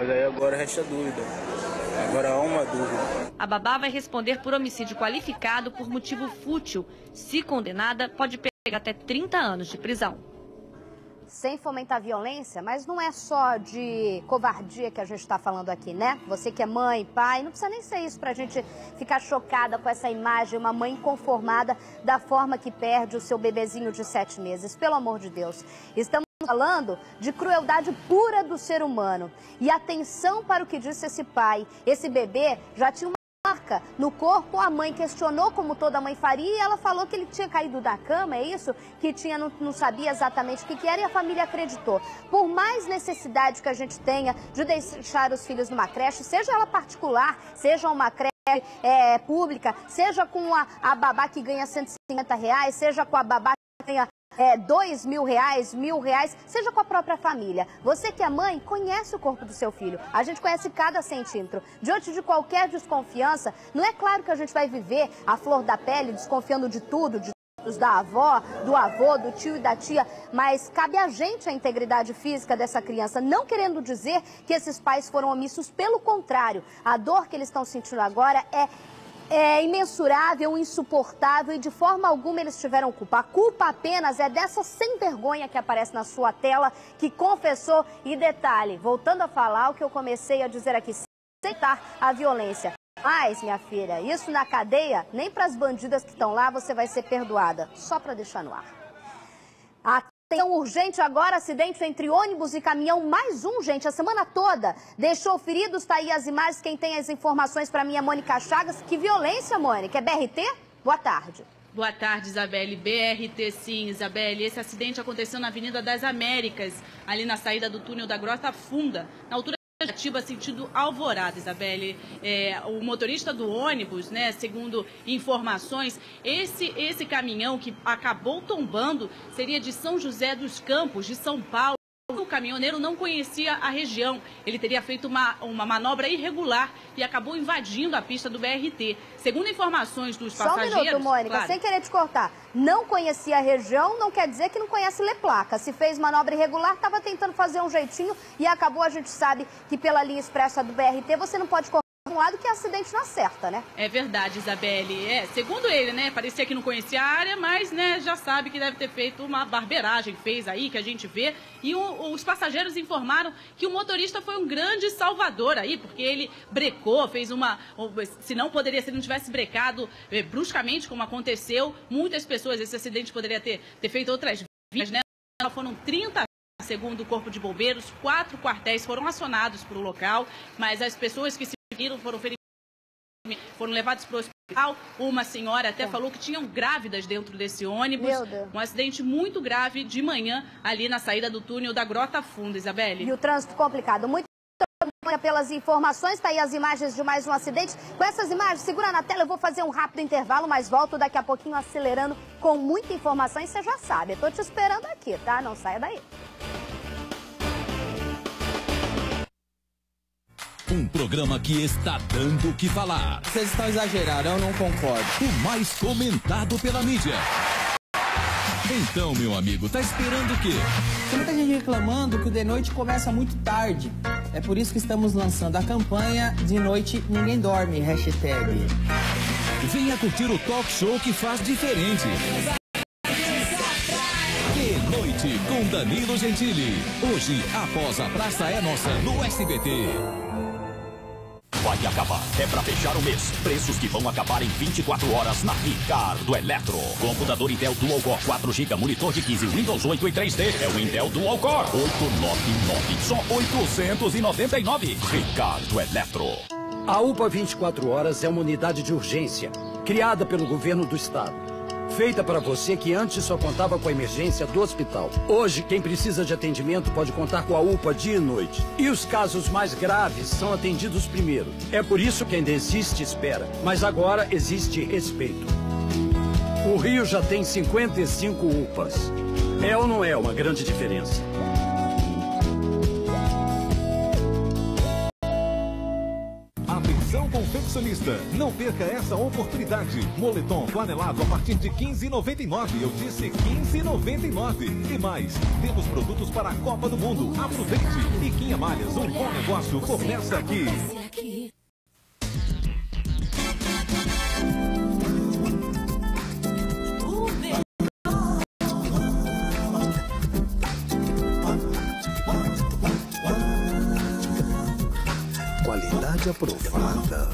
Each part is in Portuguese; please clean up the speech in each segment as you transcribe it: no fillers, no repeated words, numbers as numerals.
Mas aí agora resta dúvida. Agora há uma dúvida. A babá vai responder por homicídio qualificado por motivo fútil. Se condenada, pode pegar até 30 anos de prisão. Sem fomentar violência, mas não é só de covardia que a gente está falando aqui, né? Você que é mãe, pai, não precisa nem ser isso pra gente ficar chocada com essa imagem, uma mãe inconformada da forma que perde o seu bebezinho de 7 meses. Pelo amor de Deus. Estamos falando de crueldade pura do ser humano. E atenção para o que disse esse pai. Esse bebê já tinha uma marca no corpo, a mãe questionou como toda mãe faria e ela falou que ele tinha caído da cama, é isso? Que tinha, não sabia exatamente o que era e a família acreditou. Por mais necessidade que a gente tenha de deixar os filhos numa creche, seja ela particular, seja uma creche pública, seja com a babá que ganha R$150, seja com a babá que ganha R$2.000, R$1.000, seja com a própria família. Você que é mãe, conhece o corpo do seu filho. A gente conhece cada centímetro. Diante de qualquer desconfiança, não é claro que a gente vai viver a flor da pele, desconfiando de tudo, da avó, do avô, do tio e da tia, mas cabe a gente a integridade física dessa criança, não querendo dizer que esses pais foram omissos, pelo contrário, a dor que eles estão sentindo agora é imensurável, insuportável e de forma alguma eles tiveram culpa. A culpa apenas é dessa sem vergonha que aparece na sua tela, que confessou. E detalhe, voltando a falar o que eu comecei a dizer aqui, aceitar a violência. Mas, minha filha, isso na cadeia, nem para as bandidas que estão lá você vai ser perdoada. Só para deixar no ar. Atenção urgente agora, acidente entre ônibus e caminhão, mais um, gente, a semana toda. Deixou feridos, tá aí as imagens, quem tem as informações para mim é Mônica Chagas. Que violência, Mônica, é BRT? Boa tarde. Boa tarde, Isabelle. BRT, sim, Isabelle. Esse acidente aconteceu na Avenida das Américas, ali na saída do túnel da Grota Funda, na altura Atiba, sentido Alvorada, Isabelle. O motorista do ônibus, né, segundo informações, esse caminhão que acabou tombando seria de São José dos Campos, de São Paulo. O caminhoneiro não conhecia a região. Ele teria feito uma manobra irregular e acabou invadindo a pista do BRT. Segundo informações dos passageiros... Só um minuto, Mônica, claro, sem querer te cortar. Não conhecia a região, não quer dizer que não conhece ler placa. Se fez manobra irregular, estava tentando fazer um jeitinho e acabou, a gente sabe que pela linha expressa do BRT você não pode cortar um lado que é acidente na certa, né? É verdade, Isabelle. Segundo ele, né, parecia que não conhecia a área, mas, né, já sabe que deve ter feito uma barbeiragem, fez aí, que a gente vê. E os passageiros informaram que o motorista foi um grande salvador aí, porque ele brecou, fez se não tivesse brecado bruscamente, como aconteceu, muitas pessoas, esse acidente poderia ter feito outras vidas, né? Foram 30 segundo o Corpo de Bombeiros, 4 quartéis foram acionados para o local, mas as pessoas que se foram levados para o hospital. Uma senhora até falou que tinham grávidas dentro desse ônibus. Meu Deus. Um acidente muito grave de manhã ali na saída do túnel da Grota Funda, Isabelle. E o trânsito complicado. Muito obrigada pelas informações. Está aí as imagens de mais um acidente. Com essas imagens, segura na tela, eu vou fazer um rápido intervalo, mas volto daqui a pouquinho acelerando com muita informação. E você já sabe, eu tô te esperando aqui, tá? Não saia daí. Um programa que está dando o que falar. Vocês estão exagerando, eu não concordo. O mais comentado pela mídia. Então, meu amigo, tá esperando o quê? Tem muita gente reclamando que o De Noite começa muito tarde. É por isso que estamos lançando a campanha De Noite Ninguém Dorme, hashtag. Venha curtir o talk show que faz diferente. De Noite com Danilo Gentili. Hoje, após a Praça é Nossa, no SBT. Vai acabar. É pra fechar o mês. Preços que vão acabar em 24 horas na Ricardo Eletro. Computador Intel Dual Core 4GB, monitor de 15, Windows 8 e 3D. É o Intel Dual Core 899, só 899. Ricardo Eletro. A UPA 24 Horas é uma unidade de urgência, criada pelo governo do estado. Feita para você que antes só contava com a emergência do hospital. Hoje, quem precisa de atendimento pode contar com a UPA dia e noite. E os casos mais graves são atendidos primeiro. É por isso que ainda existe espera. Mas agora existe respeito. O Rio já tem 55 UPAs. É ou não é uma grande diferença? Atenção, confeccionista, não perca essa oportunidade. Moletom flanelado a partir de R$ 15,99. Eu disse R$ 15,99. E mais, temos produtos para a Copa do Mundo. Aproveite. Iquinha Malhas, um bom negócio começa aqui. Qualidade aprovada.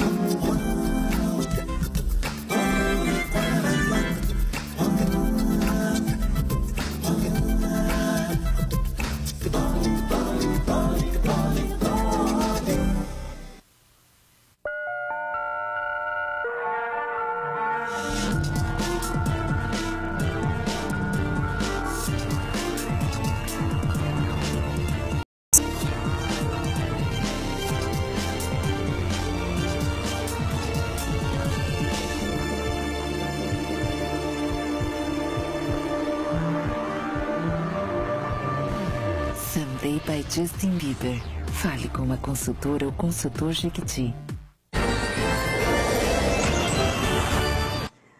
Someday by Justin Bieber. Fale com uma consultora ou consultor Jequiti.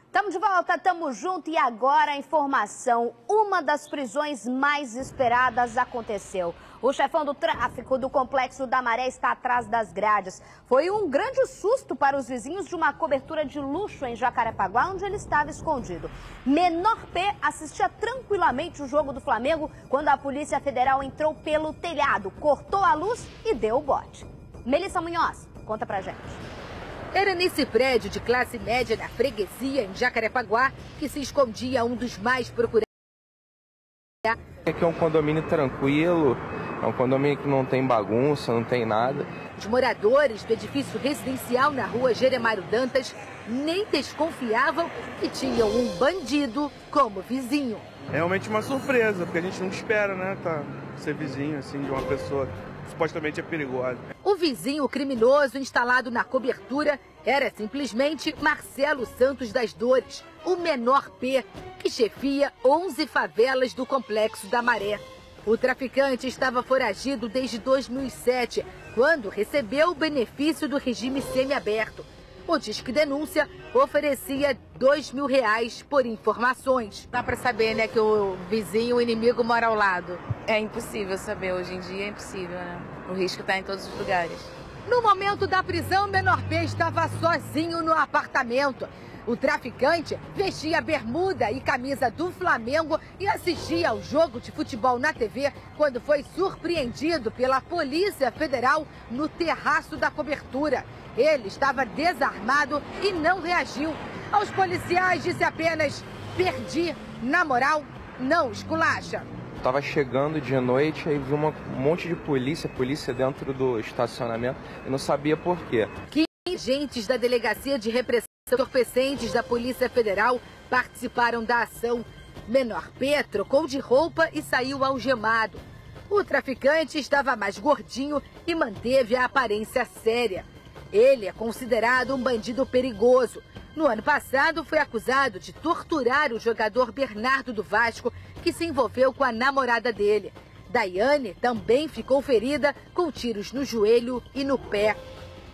Estamos de volta, estamos juntos e agora a informação. Uma das prisões mais esperadas aconteceu. O chefão do tráfico do Complexo da Maré está atrás das grades. Foi um grande susto para os vizinhos de uma cobertura de luxo em Jacarepaguá, onde ele estava escondido. Menor P assistia tranquilamente o jogo do Flamengo quando a Polícia Federal entrou pelo telhado, cortou a luz e deu o bote. Melissa Munhoz, conta pra gente. Era nesse prédio de classe média da freguesia, em Jacarepaguá, que se escondia um dos mais procurados. Aqui é um condomínio tranquilo, é um condomínio que não tem bagunça, não tem nada. Os moradores do edifício residencial na rua Jeremário Dantas nem desconfiavam que tinham um bandido como vizinho. É realmente uma surpresa, porque a gente não espera, né, ser vizinho assim de uma pessoa que supostamente é perigosa. O vizinho criminoso instalado na cobertura era simplesmente Marcelo Santos das Dores, o menor P, que chefia 11 favelas do Complexo da Maré. O traficante estava foragido desde 2007, quando recebeu o benefício do regime semiaberto. O Disque Denúncia oferecia R$2.000 por informações. Dá para saber, né, que o vizinho, o inimigo mora ao lado. É impossível saber, hoje em dia é impossível, né? O risco está em todos os lugares. No momento da prisão, o menor P estava sozinho no apartamento. O traficante vestia bermuda e camisa do Flamengo e assistia ao jogo de futebol na TV quando foi surpreendido pela Polícia Federal no terraço da cobertura. Ele estava desarmado e não reagiu. Aos policiais disse apenas: perdi, na moral, não esculacha. Tava chegando de noite, aí vi um monte de polícia dentro do estacionamento e não sabia por quê. 15 agentes da Delegacia de Repressão Entorpecentes da Polícia Federal participaram da ação. Menor P trocou de roupa e saiu algemado. O traficante estava mais gordinho e manteve a aparência séria. Ele é considerado um bandido perigoso. No ano passado, foi acusado de torturar o jogador Bernardo do Vasco, que se envolveu com a namorada dele. Daiane também ficou ferida com tiros no joelho e no pé.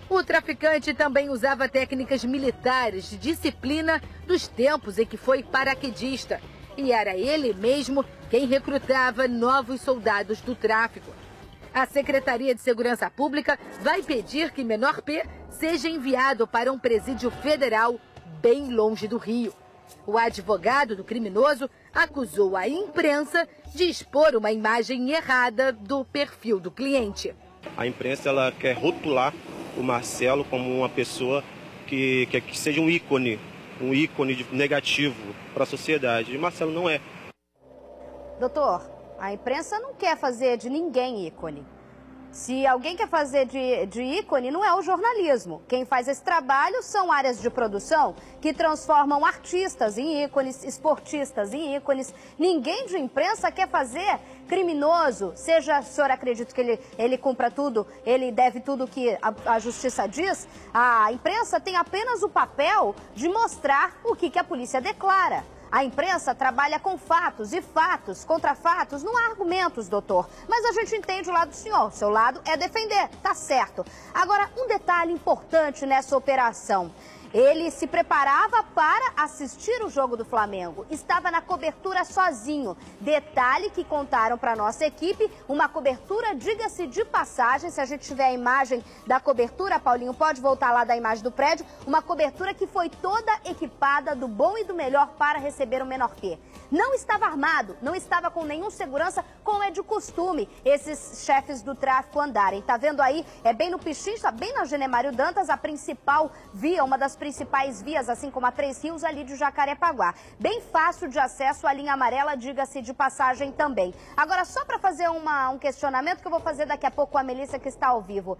O traficante também usava técnicas militares de disciplina dos tempos em que foi paraquedista. E era ele mesmo quem recrutava novos soldados do tráfico. A Secretaria de Segurança Pública vai pedir que menor P seja enviado para um presídio federal bem longe do Rio. O advogado do criminoso acusou a imprensa de expor uma imagem errada do perfil do cliente. A imprensa ela quer rotular o Marcelo como uma pessoa que seja um ícone negativo para a sociedade. E Marcelo não é. Doutor, a imprensa não quer fazer de ninguém ícone. Se alguém quer fazer de ícone, não é o jornalismo. Quem faz esse trabalho são áreas de produção que transformam artistas em ícones, esportistas em ícones. Ninguém de imprensa quer fazer criminoso. Seja, o senhor acredita que ele cumpra tudo, ele deve tudo que a justiça diz? A imprensa tem apenas o papel de mostrar o que a polícia declara. A imprensa trabalha com fatos e fatos contra fatos, não há argumentos, doutor. Mas a gente entende o lado do senhor. Seu lado é defender, tá certo. Agora, um detalhe importante nessa operação. Ele se preparava para assistir o jogo do Flamengo. Estava na cobertura sozinho. Detalhe que contaram para nossa equipe, uma cobertura, diga-se de passagem, se a gente tiver a imagem da cobertura, Paulinho, pode voltar lá da imagem do prédio, uma cobertura que foi toda equipada do bom e do melhor para receber o Menor P. Não estava armado, não estava com nenhum segurança, como é de costume esses chefes do tráfico andarem. Tá vendo aí? É bem no Pichincha, bem na Genemário Dantas, a principal via, uma das principais vias, assim como a Três Rios, ali de Jacarepaguá. Bem fácil de acesso à linha amarela, diga-se de passagem também. Agora, só para fazer um questionamento que eu vou fazer daqui a pouco com a Melissa, que está ao vivo.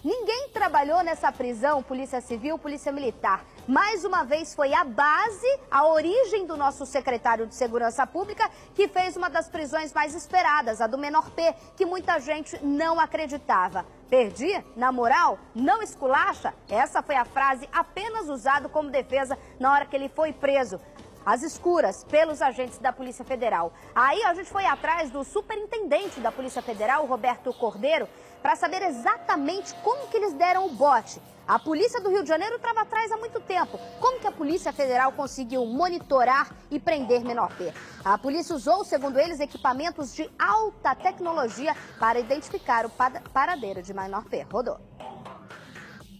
Ninguém trabalhou nessa prisão, Polícia Civil, Polícia Militar. Mais uma vez foi a base, a origem do nosso secretário de Segurança Pública, que fez uma das prisões mais esperadas, a do Menor P, que muita gente não acreditava. Perdi? Na moral? Não esculacha? Essa foi a frase apenas usada como defesa na hora que ele foi preso. Às escuras, pelos agentes da Polícia Federal. Aí a gente foi atrás do superintendente da Polícia Federal, Roberto Cordeiro, para saber exatamente como que eles deram o bote. A Polícia do Rio de Janeiro estava atrás há muito tempo. Como que a Polícia Federal conseguiu monitorar e prender Menor P? A polícia usou, segundo eles, equipamentos de alta tecnologia para identificar o paradeiro de Menor P. Rodou.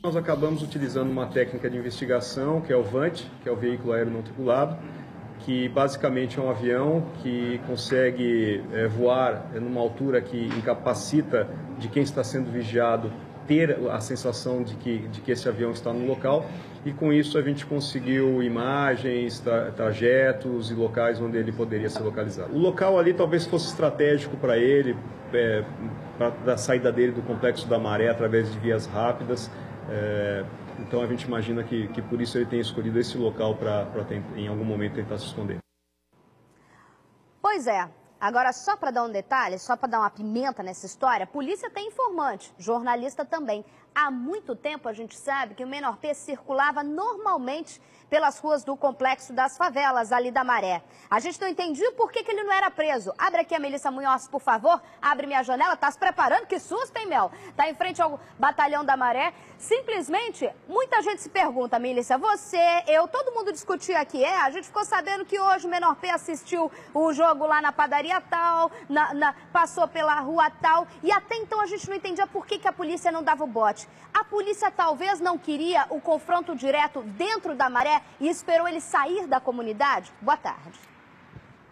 Nós acabamos utilizando uma técnica de investigação, que é o VANT, que é o veículo aéreo não tripulado, que basicamente é um avião que consegue voar numa altura que incapacita de quem está sendo vigiado ter a sensação de que esse avião está no local, e com isso a gente conseguiu imagens, trajetos e locais onde ele poderia ser localizado. O local ali talvez fosse estratégico para ele, para a saída dele do Complexo da Maré através de vias rápidas. Então a gente imagina que por isso ele tenha escolhido esse local para em algum momento tentar se esconder. Pois é. Agora, só para dar um detalhe, só para dar uma pimenta nessa história, a polícia tem informante, jornalista também. Há muito tempo a gente sabe que o Menor P circulava normalmente pelas ruas do Complexo das Favelas, ali da Maré. A gente não entendia por que ele não era preso. Abre aqui a Melissa Munhoz, por favor. Abre minha janela. Tá se preparando? Que susto, hein, Mel? Tá em frente ao Batalhão da Maré. Simplesmente, muita gente se pergunta, Melissa, você, eu, todo mundo discutia aqui. A gente ficou sabendo que hoje o Menor P assistiu o jogo lá na padaria tal, passou pela rua tal. E até então a gente não entendia por que a polícia não dava o bote. A polícia talvez não queria o confronto direto dentro da Maré e esperou ele sair da comunidade? Boa tarde.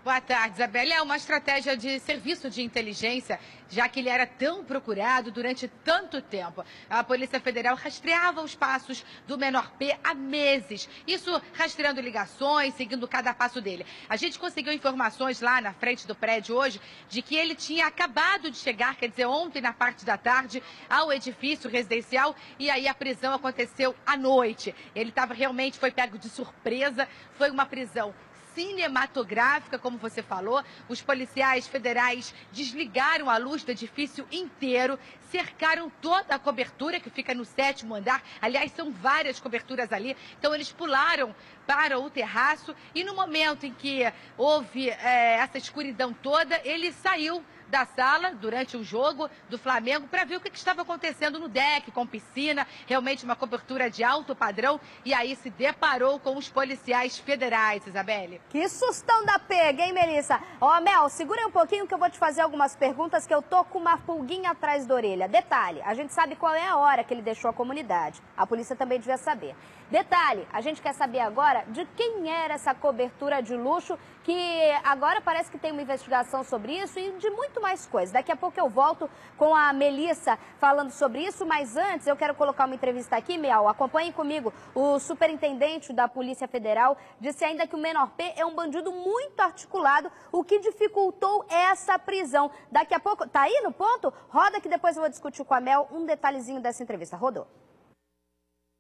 Boa tarde, Isabela. É uma estratégia de serviço de inteligência, já que ele era tão procurado durante tanto tempo. A Polícia Federal rastreava os passos do Menor P há meses. Isso rastreando ligações, seguindo cada passo dele. A gente conseguiu informações lá na frente do prédio hoje de que ele tinha acabado de chegar, quer dizer, ontem na parte da tarde, ao edifício residencial, e aí a prisão aconteceu à noite. Ele realmente foi pego de surpresa, foi uma prisão cinematográfica, como você falou. Os policiais federais desligaram a luz do edifício inteiro, cercaram toda a cobertura que fica no 7º andar. Aliás, são várias coberturas ali. Então, eles pularam para o terraço e no momento em que houve essa escuridão toda, ele saiu da sala durante o jogo do Flamengo para ver o que estava acontecendo no deck, com piscina, realmente uma cobertura de alto padrão, e aí se deparou com os policiais federais, Isabelle. Que sustão da pega, hein, Melissa? Mel, segura aí um pouquinho que eu vou te fazer algumas perguntas que eu tô com uma pulguinha atrás da orelha. Detalhe, a gente sabe qual é a hora que ele deixou a comunidade. A polícia também devia saber. Detalhe, a gente quer saber agora de quem era essa cobertura de luxo, que agora parece que tem uma investigação sobre isso e de muito mais coisas. Daqui a pouco eu volto com a Melissa falando sobre isso, mas antes eu quero colocar uma entrevista aqui, Mel. Acompanhe comigo. O superintendente da Polícia Federal disse ainda que o Menor P é um bandido muito articulado, o que dificultou essa prisão. Daqui a pouco, tá aí no ponto? Roda que depois eu vou discutir com a Mel um detalhezinho dessa entrevista. Rodou.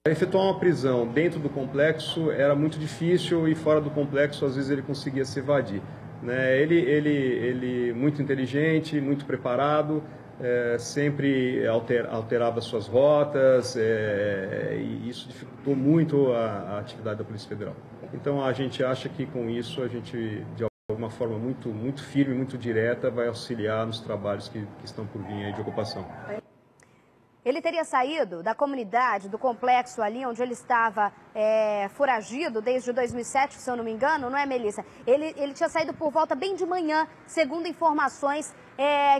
Efetuar uma prisão dentro do complexo era muito difícil e fora do complexo às vezes ele conseguia se evadir. Ele muito inteligente, muito preparado, sempre alterava suas rotas, e isso dificultou muito a atividade da Polícia Federal. Então a gente acha que com isso a gente, de alguma forma muito firme, muito direta, vai auxiliar nos trabalhos que estão por vir aí de ocupação. Ele teria saído da comunidade, do complexo ali onde ele estava foragido desde 2007, se eu não me engano, não é, Melissa? Ele tinha saído por volta bem de manhã, segundo informações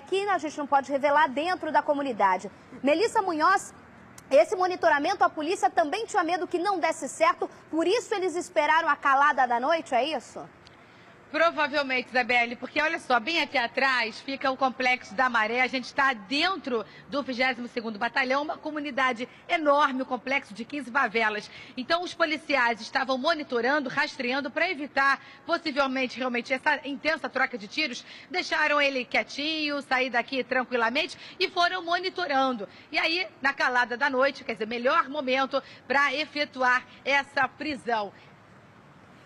que a gente não pode revelar dentro da comunidade. Melissa Munhoz, esse monitoramento, a polícia também tinha medo que não desse certo, por isso eles esperaram a calada da noite, é isso? Provavelmente, Isabelle, porque olha só, bem aqui atrás fica o Complexo da Maré, a gente está dentro do 22º Batalhão, uma comunidade enorme, um complexo de 15 favelas. Então os policiais estavam monitorando, rastreando para evitar possivelmente realmente essa intensa troca de tiros, deixaram ele quietinho, sair daqui tranquilamente e foram monitorando. E aí, na calada da noite, quer dizer, melhor momento para efetuar essa prisão.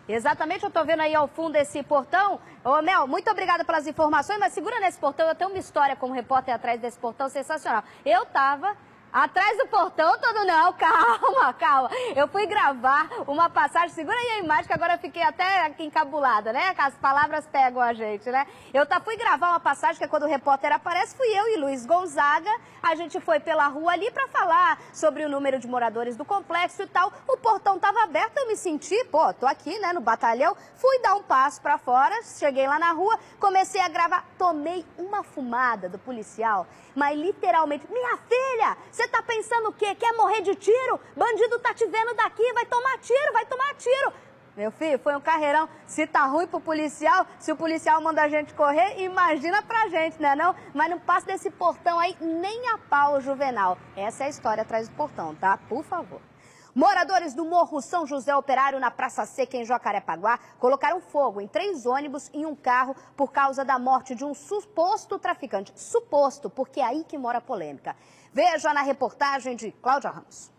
Exatamente, eu estou vendo aí ao fundo esse portão. Ô, Mel, muito obrigada pelas informações, mas segura nesse portão, eu tenho uma história como repórter atrás desse portão sensacional. Eu estava atrás do portão todo, não, calma. Eu fui gravar uma passagem, segura aí a imagem que agora eu fiquei até aqui encabulada, né? As palavras pegam a gente, né? Eu fui gravar uma passagem que quando o repórter aparece, fui eu e Luiz Gonzaga. A gente foi pela rua ali para falar sobre o número de moradores do complexo e tal. O portão estava aberto, eu me senti, tô aqui, né, no batalhão. Fui dar um passo para fora, cheguei lá na rua, comecei a gravar, tomei uma fumada do policial, mas literalmente, minha filha, você tá pensando o quê? Quer morrer de tiro? Bandido tá te vendo daqui, vai tomar tiro. Meu filho, foi um carreirão. Se tá ruim pro policial, se o policial manda a gente correr, imagina pra gente, né não? Mas não passa desse portão aí nem a pau, Juvenal. Essa é a história atrás do portão, tá? Por favor. Moradores do Morro São José Operário, na Praça Seca, em Jacarepaguá, colocaram fogo em 3 ônibus e um carro por causa da morte de um suposto traficante. Suposto, porque é aí que mora a polêmica. Veja na reportagem de Cláudia Ramos.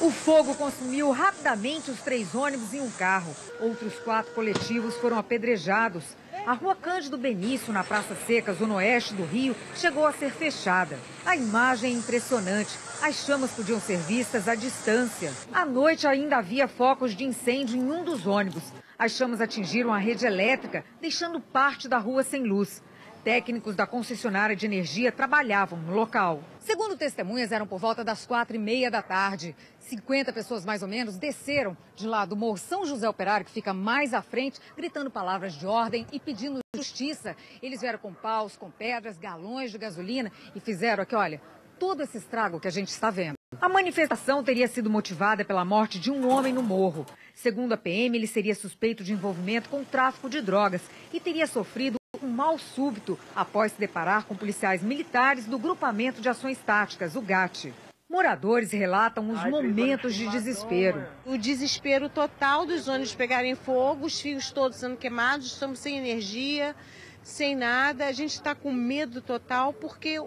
O fogo consumiu rapidamente os 3 ônibus e um carro. Outros 4 coletivos foram apedrejados. A rua Cândido Benício, na Praça Seca, zona oeste do Rio, chegou a ser fechada. A imagem é impressionante. As chamas podiam ser vistas à distância. À noite ainda havia focos de incêndio em um dos ônibus. As chamas atingiram a rede elétrica, deixando parte da rua sem luz. Técnicos da concessionária de energia trabalhavam no local. Segundo testemunhas, eram por volta das 4h30 da tarde. 50 pessoas mais ou menos desceram de lá do Morro São José Operário, que fica mais à frente, gritando palavras de ordem e pedindo justiça. Eles vieram com paus, com pedras, galões de gasolina e fizeram aqui, olha, todo esse estrago que a gente está vendo. A manifestação teria sido motivada pela morte de um homem no morro. Segundo a PM, ele seria suspeito de envolvimento com tráfico de drogas e teria sofrido um mal súbito após se deparar com policiais militares do Grupamento de Ações Táticas, o GAT. Moradores relatam os momentos de desespero. O desespero total dos ônibus pegarem fogo, os fios todos sendo queimados, estamos sem energia, sem nada. A gente está com medo total porque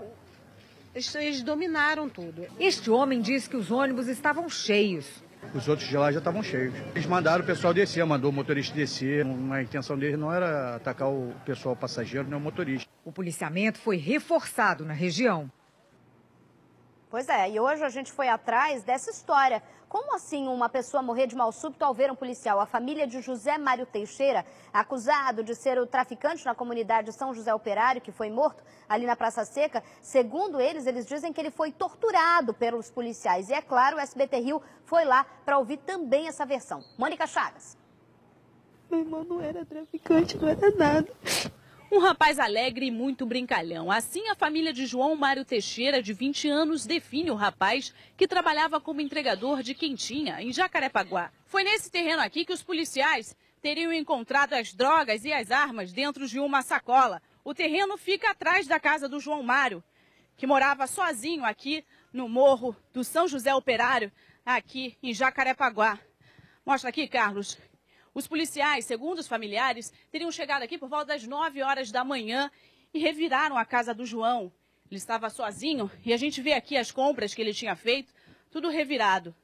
eles dominaram tudo. Este homem diz que os ônibus estavam cheios. Os outros de lá já estavam cheios. Eles mandaram o pessoal descer, mandou o motorista descer. A intenção deles não era atacar o pessoal passageiro, nem o motorista. O policiamento foi reforçado na região. Pois é, e hoje a gente foi atrás dessa história. Como assim uma pessoa morrer de mal súbito ao ver um policial? A família de José Mário Teixeira, acusado de ser o traficante na comunidade São José Operário, que foi morto ali na Praça Seca, segundo eles dizem que ele foi torturado pelos policiais. E é claro, o SBT Rio foi lá para ouvir também essa versão. Mônica Chagas. Meu irmão não era traficante, não era nada. Um rapaz alegre e muito brincalhão. Assim, a família de João Mário Teixeira, de 20 anos, define o rapaz que trabalhava como entregador de quentinha em Jacarepaguá. Foi nesse terreno aqui que os policiais teriam encontrado as drogas e as armas dentro de uma sacola. O terreno fica atrás da casa do João Mário, que morava sozinho aqui no morro do São José Operário, aqui em Jacarepaguá. Mostra aqui, Carlos. Os policiais, segundo os familiares, teriam chegado aqui por volta das 9 horas da manhã e reviraram a casa do João. Ele estava sozinho e a gente vê aqui as compras que ele tinha feito, tudo revirado.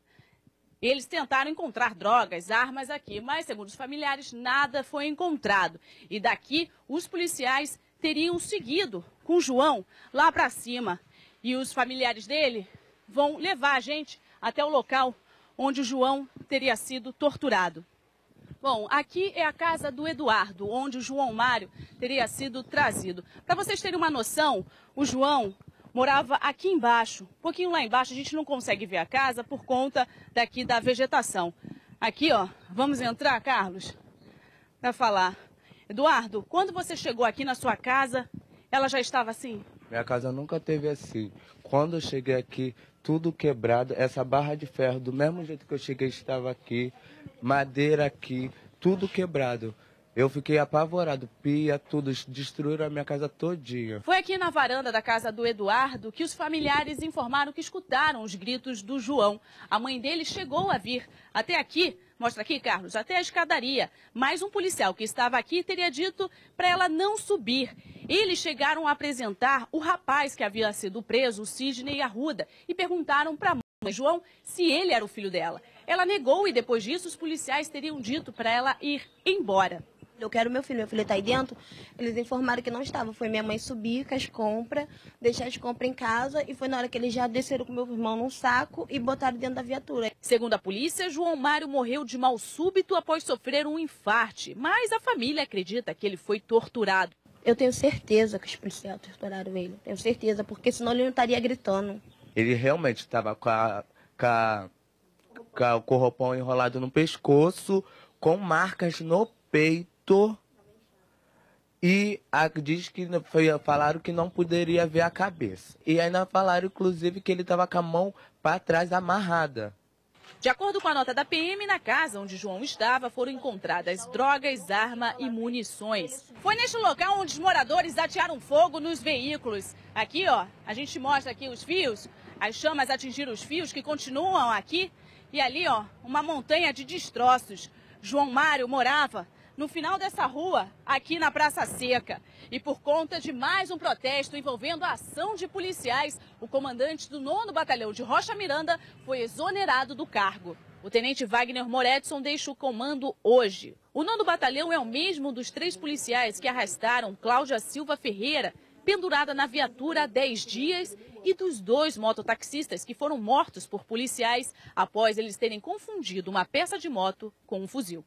Eles tentaram encontrar drogas, armas aqui, mas, segundo os familiares, nada foi encontrado. E daqui, os policiais teriam seguido com o João lá para cima. E os familiares dele vão levar a gente até o local onde o João teria sido torturado. Bom, aqui é a casa do Eduardo, onde o João Mário teria sido trazido. Para vocês terem uma noção, o João morava aqui embaixo. Um pouquinho lá embaixo, a gente não consegue ver a casa por conta daqui da vegetação. Aqui, ó, vamos entrar, Carlos, para falar. Eduardo, quando você chegou aqui na sua casa, ela já estava assim? Minha casa nunca teve assim. Quando eu cheguei aqui, tudo quebrado, essa barra de ferro, do mesmo jeito que eu cheguei, estava aqui, madeira aqui, tudo quebrado. Eu fiquei apavorado, pia, tudo, destruíram a minha casa todinha. Foi aqui na varanda da casa do Eduardo que os familiares informaram que escutaram os gritos do João. A mãe dele chegou a vir até aqui, mostra aqui, Carlos, até a escadaria. Mas um policial que estava aqui teria dito para ela não subir. Eles chegaram a apresentar o rapaz que havia sido preso, o Sidney Arruda, e perguntaram para a mãe João se ele era o filho dela. Ela negou e depois disso os policiais teriam dito para ela ir embora. Eu quero meu filho está aí dentro. Eles informaram que não estava. Foi minha mãe subir com as compras, deixar as compras em casa e foi na hora que eles já desceram com meu irmão num saco e botaram dentro da viatura. Segundo a polícia, João Mário morreu de mal súbito após sofrer um infarte, mas a família acredita que ele foi torturado. Eu tenho certeza que os policiais torturaram ele. Tenho certeza, porque senão ele não estaria gritando. Ele realmente estava com o roupão enrolado no pescoço, com marcas no peito. E diz que falaram que não poderia ver a cabeça. E ainda falaram, inclusive, que ele estava com a mão para trás amarrada. De acordo com a nota da PM, na casa onde João estava foram encontradas drogas, arma e munições. Foi neste local onde os moradores atearam fogo nos veículos. Aqui, ó, a gente mostra aqui os fios. As chamas atingiram os fios que continuam aqui. E ali, ó, uma montanha de destroços. João Mário morava no final dessa rua, aqui na Praça Seca. E por conta de mais um protesto envolvendo a ação de policiais, o comandante do 9º Batalhão de Rocha Miranda foi exonerado do cargo. O tenente Wagner Moretson deixa o comando hoje. O 9º Batalhão é o mesmo dos 3 policiais que arrastaram Cláudia Silva Ferreira, pendurada na viatura há 10 dias, e dos 2 mototaxistas que foram mortos por policiais após eles terem confundido uma peça de moto com um fuzil.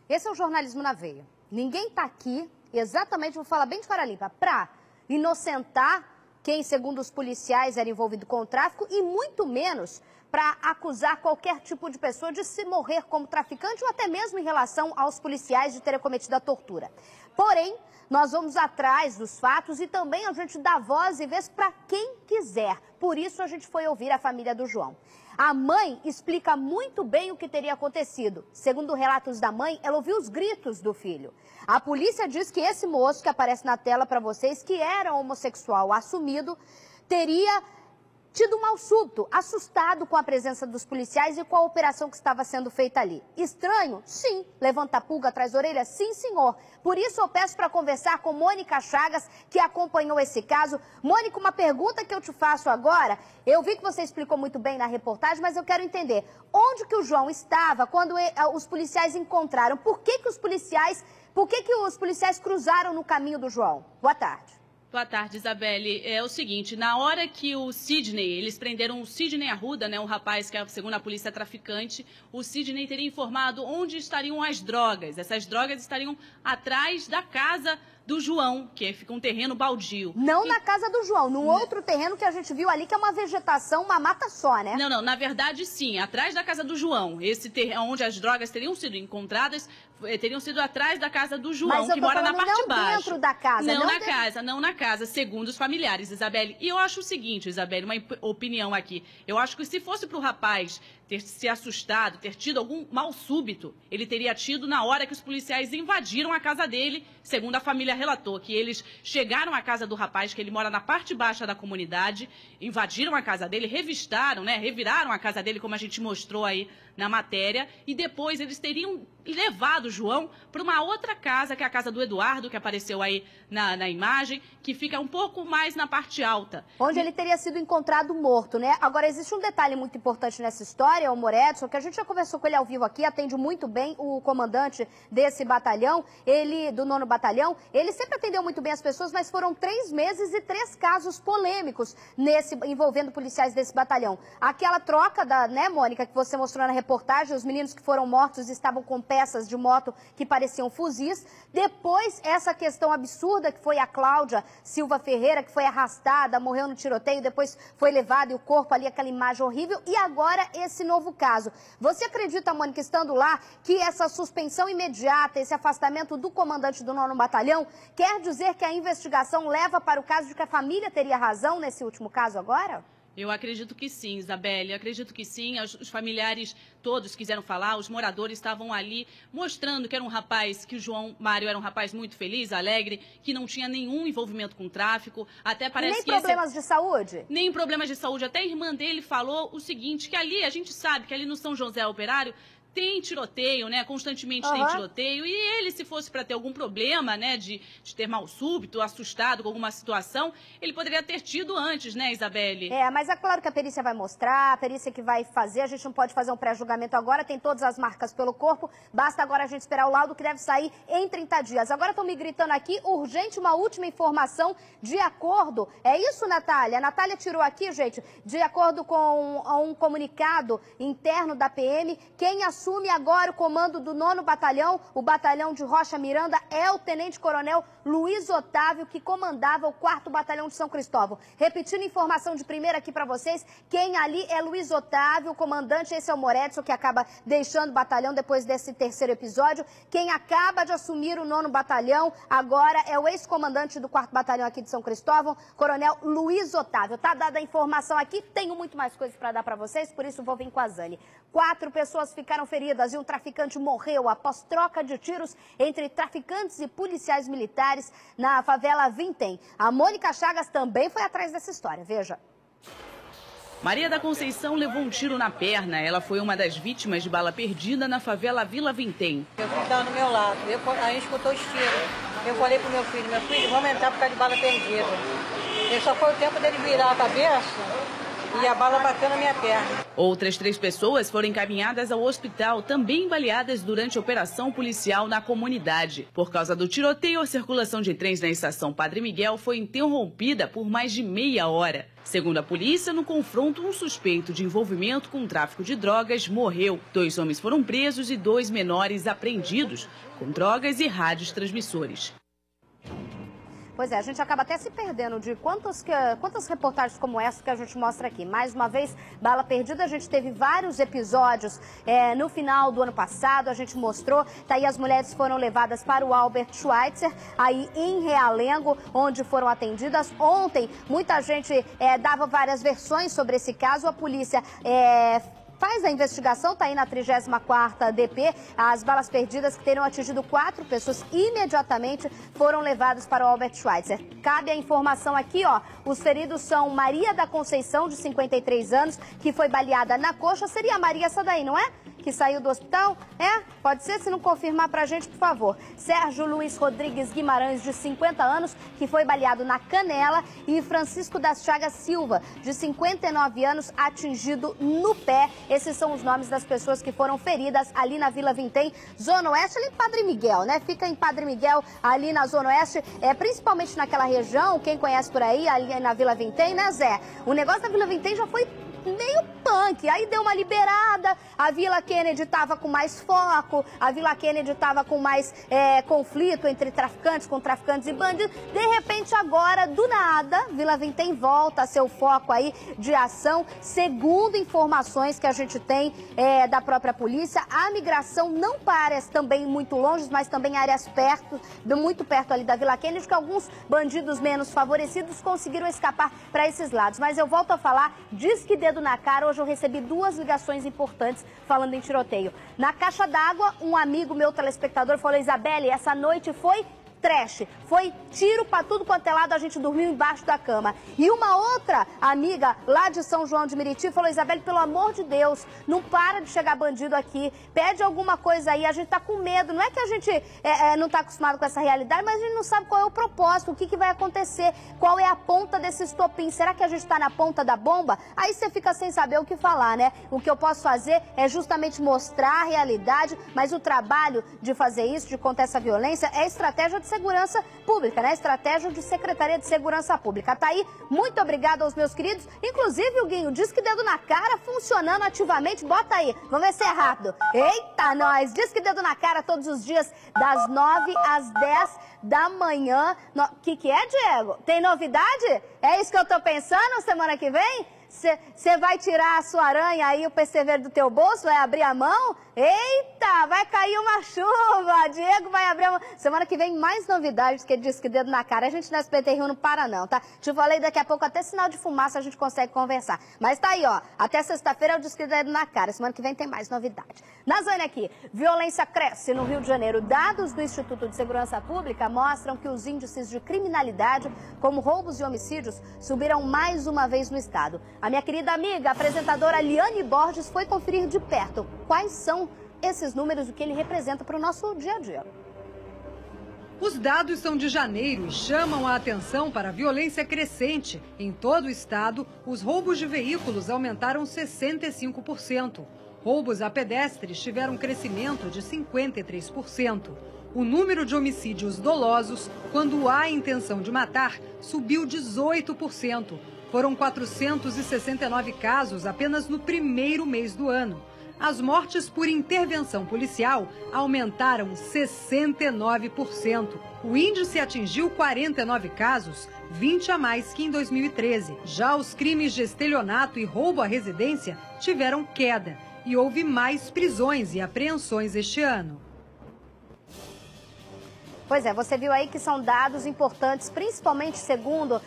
Esse é o Jornalismo na Veia. Ninguém está aqui, exatamente, vou falar bem de cara limpa, para inocentar quem, segundo os policiais, era envolvido com o tráfico e muito menos para acusar qualquer tipo de pessoa de se morrer como traficante ou até mesmo em relação aos policiais de terem cometido a tortura. Porém, nós vamos atrás dos fatos e também a gente dá voz e vez para quem quiser. Por isso a gente foi ouvir a família do João. A mãe explica muito bem o que teria acontecido. Segundo relatos da mãe, ela ouviu os gritos do filho. A polícia diz que esse moço que aparece na tela para vocês, que era homossexual assumido, teria tido um mal súbito, assustado com a presença dos policiais e com a operação que estava sendo feita ali. Estranho? Sim. Levanta a pulga atrás da orelha? Sim, senhor. Por isso eu peço para conversar com Mônica Chagas, que acompanhou esse caso. Mônica, uma pergunta que eu te faço agora. Eu vi que você explicou muito bem na reportagem, mas eu quero entender. Onde que o João estava quando os policiais encontraram? Por que os policiais cruzaram no caminho do João? Boa tarde. Boa tarde, Isabelle. É o seguinte, na hora que o Sidney, eles prenderam o Sidney Arruda, né, um rapaz que, segundo a polícia, é traficante, o Sidney teria informado onde estariam as drogas. Essas drogas estariam atrás da casa do João, que fica um terreno baldio. Não na casa do João, num outro terreno que a gente viu ali, que é uma vegetação, uma mata só, né? Não, na verdade sim, atrás da casa do João. Esse terreno onde as drogas teriam sido encontradas, teriam sido atrás da casa do João, que mora na parte de baixo. Dentro da casa, não na casa, segundo os familiares, Isabelle. E eu acho o seguinte, Isabelle, uma opinião aqui. Eu acho que se fosse pro rapaz ter se assustado, ter tido algum mal súbito, ele teria tido na hora que os policiais invadiram a casa dele, segundo a família relatou, que eles chegaram à casa do rapaz, que ele mora na parte baixa da comunidade, invadiram a casa dele, revistaram, né, reviraram a casa dele, como a gente mostrou aí na matéria, e depois eles teriam levado o João para uma outra casa, que é a casa do Eduardo, que apareceu aí na imagem, que fica um pouco mais na parte alta. Onde ele teria sido encontrado morto, né? Agora, existe um detalhe muito importante nessa história, o Moretson, que a gente já conversou com ele ao vivo aqui, atende muito bem o comandante desse batalhão, do 9º Batalhão, ele Ele sempre atendeu muito bem as pessoas, mas foram 3 meses e 3 casos polêmicos envolvendo policiais desse batalhão. Aquela troca né, Mônica, que você mostrou na reportagem, os meninos que foram mortos estavam com peças de moto que pareciam fuzis. Depois, essa questão absurda que foi a Cláudia Silva Ferreira, que foi arrastada, morreu no tiroteio, depois foi levada e o corpo ali, aquela imagem horrível. E agora, esse novo caso. Você acredita, Mônica, estando lá, que essa suspensão imediata, esse afastamento do comandante do 9º Batalhão, quer dizer que a investigação leva para o caso de que a família teria razão nesse último caso agora? Eu acredito que sim, Isabelle, acredito que sim. Os familiares todos quiseram falar, os moradores estavam ali mostrando que era um rapaz, que o João Mário era um rapaz muito feliz, alegre, que não tinha nenhum envolvimento com tráfico. Até parece nem que problemas de saúde? Nem problemas de saúde. Até a irmã dele falou o seguinte, que ali, a gente sabe que ali no São José Operário tem tiroteio, né? Constantemente tem tiroteio. E ele, se fosse para ter algum problema, né? De ter mal súbito, assustado com alguma situação, ele poderia ter tido antes, né, Isabelle? Mas é claro que a perícia vai mostrar, a perícia que vai fazer, a gente não pode fazer um pré-julgamento agora, tem todas as marcas pelo corpo, basta agora a gente esperar o laudo que deve sair em 30 dias. Agora estão me gritando aqui, urgente, uma última informação de acordo. É isso, Natália? A Natália tirou aqui, gente, de acordo com um comunicado interno da PM, quem assume agora o comando do 9º Batalhão, o batalhão de Rocha Miranda, é o tenente-coronel Luiz Otávio, que comandava o 4º Batalhão de São Cristóvão. Repetindo informação de primeira aqui para vocês, quem ali é Luiz Otávio, o comandante, esse é o Moretson, que acaba deixando o batalhão depois desse 3º episódio. Quem acaba de assumir o 9º Batalhão agora é o ex-comandante do 4º Batalhão aqui de São Cristóvão, coronel Luiz Otávio. Tá dada a informação aqui, tenho muito mais coisas para dar para vocês, por isso vou vir com a Zane. 4 pessoas ficaram feridas e um traficante morreu após troca de tiros entre traficantes e policiais militares na favela Vintém. A Mônica Chagas também foi atrás dessa história, veja. Maria da Conceição levou um tiro na perna. Ela foi uma das vítimas de bala perdida na favela Vila Vintém. Eu estava no meu lado, aí escutou os tiros. Eu falei pro meu filho, vamos entrar por causa de bala perdida. E só foi o tempo dele virar a cabeça e a bala bateu na minha perna. Outras 3 pessoas foram encaminhadas ao hospital, também baleadas durante a operação policial na comunidade. Por causa do tiroteio, a circulação de trens na estação Padre Miguel foi interrompida por mais de meia hora. Segundo a polícia, no confronto, um suspeito de envolvimento com tráfico de drogas morreu. 2 homens foram presos e 2 menores apreendidos, com drogas e rádios transmissores. Pois é, a gente acaba até se perdendo de quantas reportagens como essa que a gente mostra aqui. Mais uma vez, bala perdida, a gente teve vários episódios no final do ano passado, a gente mostrou, tá aí as mulheres foram levadas para o Albert Schweitzer, aí em Realengo, onde foram atendidas. Ontem, muita gente dava várias versões sobre esse caso, a polícia faz a investigação, está aí na 34ª DP, as balas perdidas que teriam atingido 4 pessoas imediatamente foram levadas para o Albert Schweitzer. Cabe a informação aqui, ó, os feridos são Maria da Conceição, de 53 anos, que foi baleada na coxa. Seria a Maria essa daí, não é? Que saiu do hospital? Pode ser? Se não confirmar pra gente, por favor. Sérgio Luiz Rodrigues Guimarães, de 50 anos, que foi baleado na canela. E Francisco das Chagas Silva, de 59 anos, atingido no pé. Esses são os nomes das pessoas que foram feridas ali na Vila Vintém, Zona Oeste, ali em Padre Miguel, né? Fica em Padre Miguel, ali na Zona Oeste, principalmente naquela região, quem conhece por aí, ali na Vila Vintém, né, Zé? O negócio da Vila Vintém já foi meio punk, aí deu uma liberada, a Vila Kennedy estava com mais foco, a Vila Kennedy estava com mais conflito entre traficantes e bandidos. De repente agora, do nada, Vila Vintém volta a ser o foco aí de ação. Segundo informações que a gente tem da própria polícia, a migração não para áreas também muito longe, mas também áreas muito perto ali da Vila Kennedy, que alguns bandidos menos favorecidos conseguiram escapar para esses lados. Mas eu volto a falar, diz que dedo na cara. Hoje eu recebi 2 ligações importantes falando em tiroteio. Na caixa d'água, um amigo meu telespectador falou: Isabelle, essa noite foi trash, foi tiro pra tudo quanto é lado, a gente dormiu embaixo da cama. E uma outra amiga lá de São João de Meriti falou: Isabelle, pelo amor de Deus, não para de chegar bandido aqui, pede alguma coisa aí, a gente tá com medo. Não é que a gente não tá acostumado com essa realidade, mas a gente não sabe qual é o propósito, o que vai acontecer, qual é a ponta desse estopim, será que a gente tá na ponta da bomba? Aí você fica sem saber o que falar, né? O que eu posso fazer é justamente mostrar a realidade, mas o trabalho de fazer isso, de conter essa violência, é estratégia de Segurança Pública, né? Estratégia de Secretaria de Segurança Pública. Tá aí, muito obrigada aos meus queridos. Inclusive, o Guinho, Disque Dedo na Cara funcionando ativamente. Bota aí, vamos ver se é rápido. Eita, nós! Disque Dedo na Cara todos os dias, das 9 às 10 da manhã. Que é, Diego? Tem novidade? É isso que eu tô pensando semana que vem? Você vai tirar a sua aranha aí, o percevejo do teu bolso, vai abrir a mão? Eita, vai cair uma chuva, Diego vai abrir a mão. Semana que vem mais novidades que Disque Dedo na Cara. A gente no SBT Rio não para não, tá? Te falei, daqui a pouco até sinal de fumaça a gente consegue conversar. Mas tá aí, ó, até sexta-feira é o Disque Dedo na Cara. Semana que vem tem mais novidade. Nazane aqui, violência cresce no Rio de Janeiro. Dados do Instituto de Segurança Pública mostram que os índices de criminalidade, como roubos e homicídios, subiram mais uma vez no estado. A minha querida amiga, a apresentadora Liane Borges, foi conferir de perto quais são esses números, o que ele representa para o nosso dia a dia. Os dados são de janeiro e chamam a atenção para a violência crescente. Em todo o estado, os roubos de veículos aumentaram 65%. Roubos a pedestres tiveram um crescimento de 53%. O número de homicídios dolosos, quando há intenção de matar, subiu 18%. Foram 469 casos apenas no primeiro mês do ano. As mortes por intervenção policial aumentaram 69%. O índice atingiu 49 casos, 20 a mais que em 2013. Já os crimes de estelionato e roubo à residência tiveram queda e houve mais prisões e apreensões este ano. Pois é, você viu aí que são dados importantes, principalmente segundo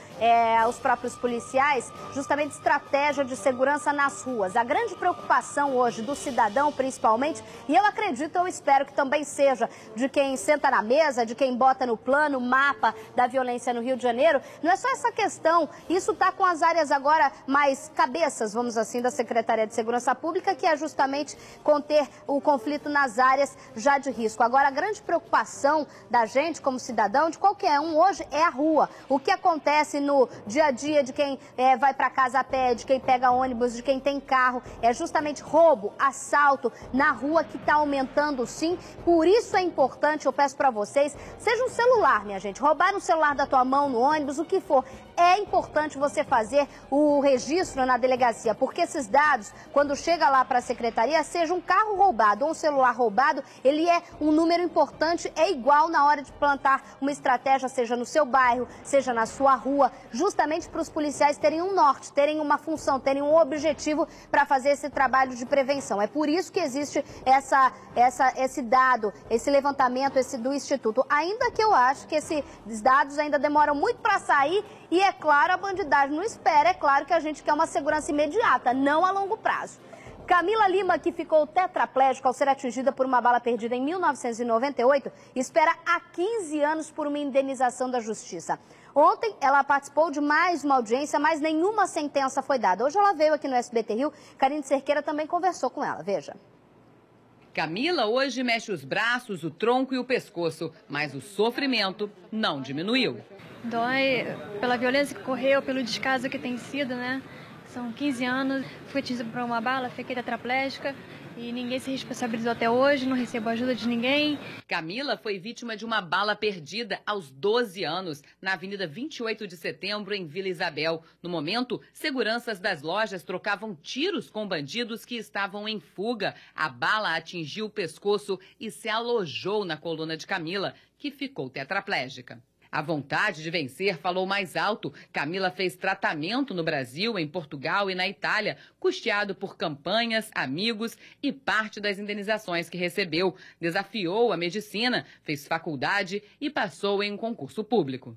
os próprios policiais, justamente estratégia de segurança nas ruas. A grande preocupação hoje do cidadão, principalmente, e eu acredito, eu espero que também seja de quem senta na mesa, de quem bota no plano o mapa da violência no Rio de Janeiro, não é só essa questão, isso está com as áreas agora mais cabeças, vamos assim, da Secretaria de Segurança Pública, que é justamente conter o conflito nas áreas já de risco. Agora, a grande preocupação da gente como cidadão, de qualquer um hoje, é a rua. O que acontece no dia a dia de quem vai para casa a pé, de quem pega ônibus, de quem tem carro, é justamente roubo, assalto na rua que está aumentando sim. Por isso é importante, eu peço para vocês, seja um celular, minha gente, roubar um celular da tua mão no ônibus, o que for, é importante você fazer o registro na delegacia, porque esses dados, quando chega lá para a secretaria, seja um carro roubado ou um celular roubado, ele é um número importante, é igual na hora de plantar uma estratégia, seja no seu bairro, seja na sua rua, justamente para os policiais terem um norte, terem uma função, terem um objetivo para fazer esse trabalho de prevenção. É por isso que existe esse dado, esse levantamento do Instituto. Ainda que eu acho que esses dados ainda demoram muito para sair e, é claro, a bandidagem não espera. É claro que a gente quer uma segurança imediata, não a longo prazo. Camila Lima, que ficou tetraplégica ao ser atingida por uma bala perdida em 1998, espera há 15 anos por uma indenização da Justiça. Ontem, ela participou de mais uma audiência, mas nenhuma sentença foi dada. Hoje ela veio aqui no SBT Rio, Karine Cerqueira também conversou com ela. Veja. Camila hoje mexe os braços, o tronco e o pescoço, mas o sofrimento não diminuiu. Dói pela violência que ocorreu, pelo descaso que tem sido, né? São 15 anos, fui atingida por uma bala, fiquei tetraplégica e ninguém se responsabilizou até hoje, não recebo ajuda de ninguém. Camila foi vítima de uma bala perdida aos 12 anos, na Avenida 28 de Setembro, em Vila Isabel. No momento, seguranças das lojas trocavam tiros com bandidos que estavam em fuga. A bala atingiu o pescoço e se alojou na coluna de Camila, que ficou tetraplégica. A vontade de vencer falou mais alto. Camila fez tratamento no Brasil, em Portugal e na Itália, custeado por campanhas, amigos e parte das indenizações que recebeu. Desafiou a medicina, fez faculdade e passou em um concurso público.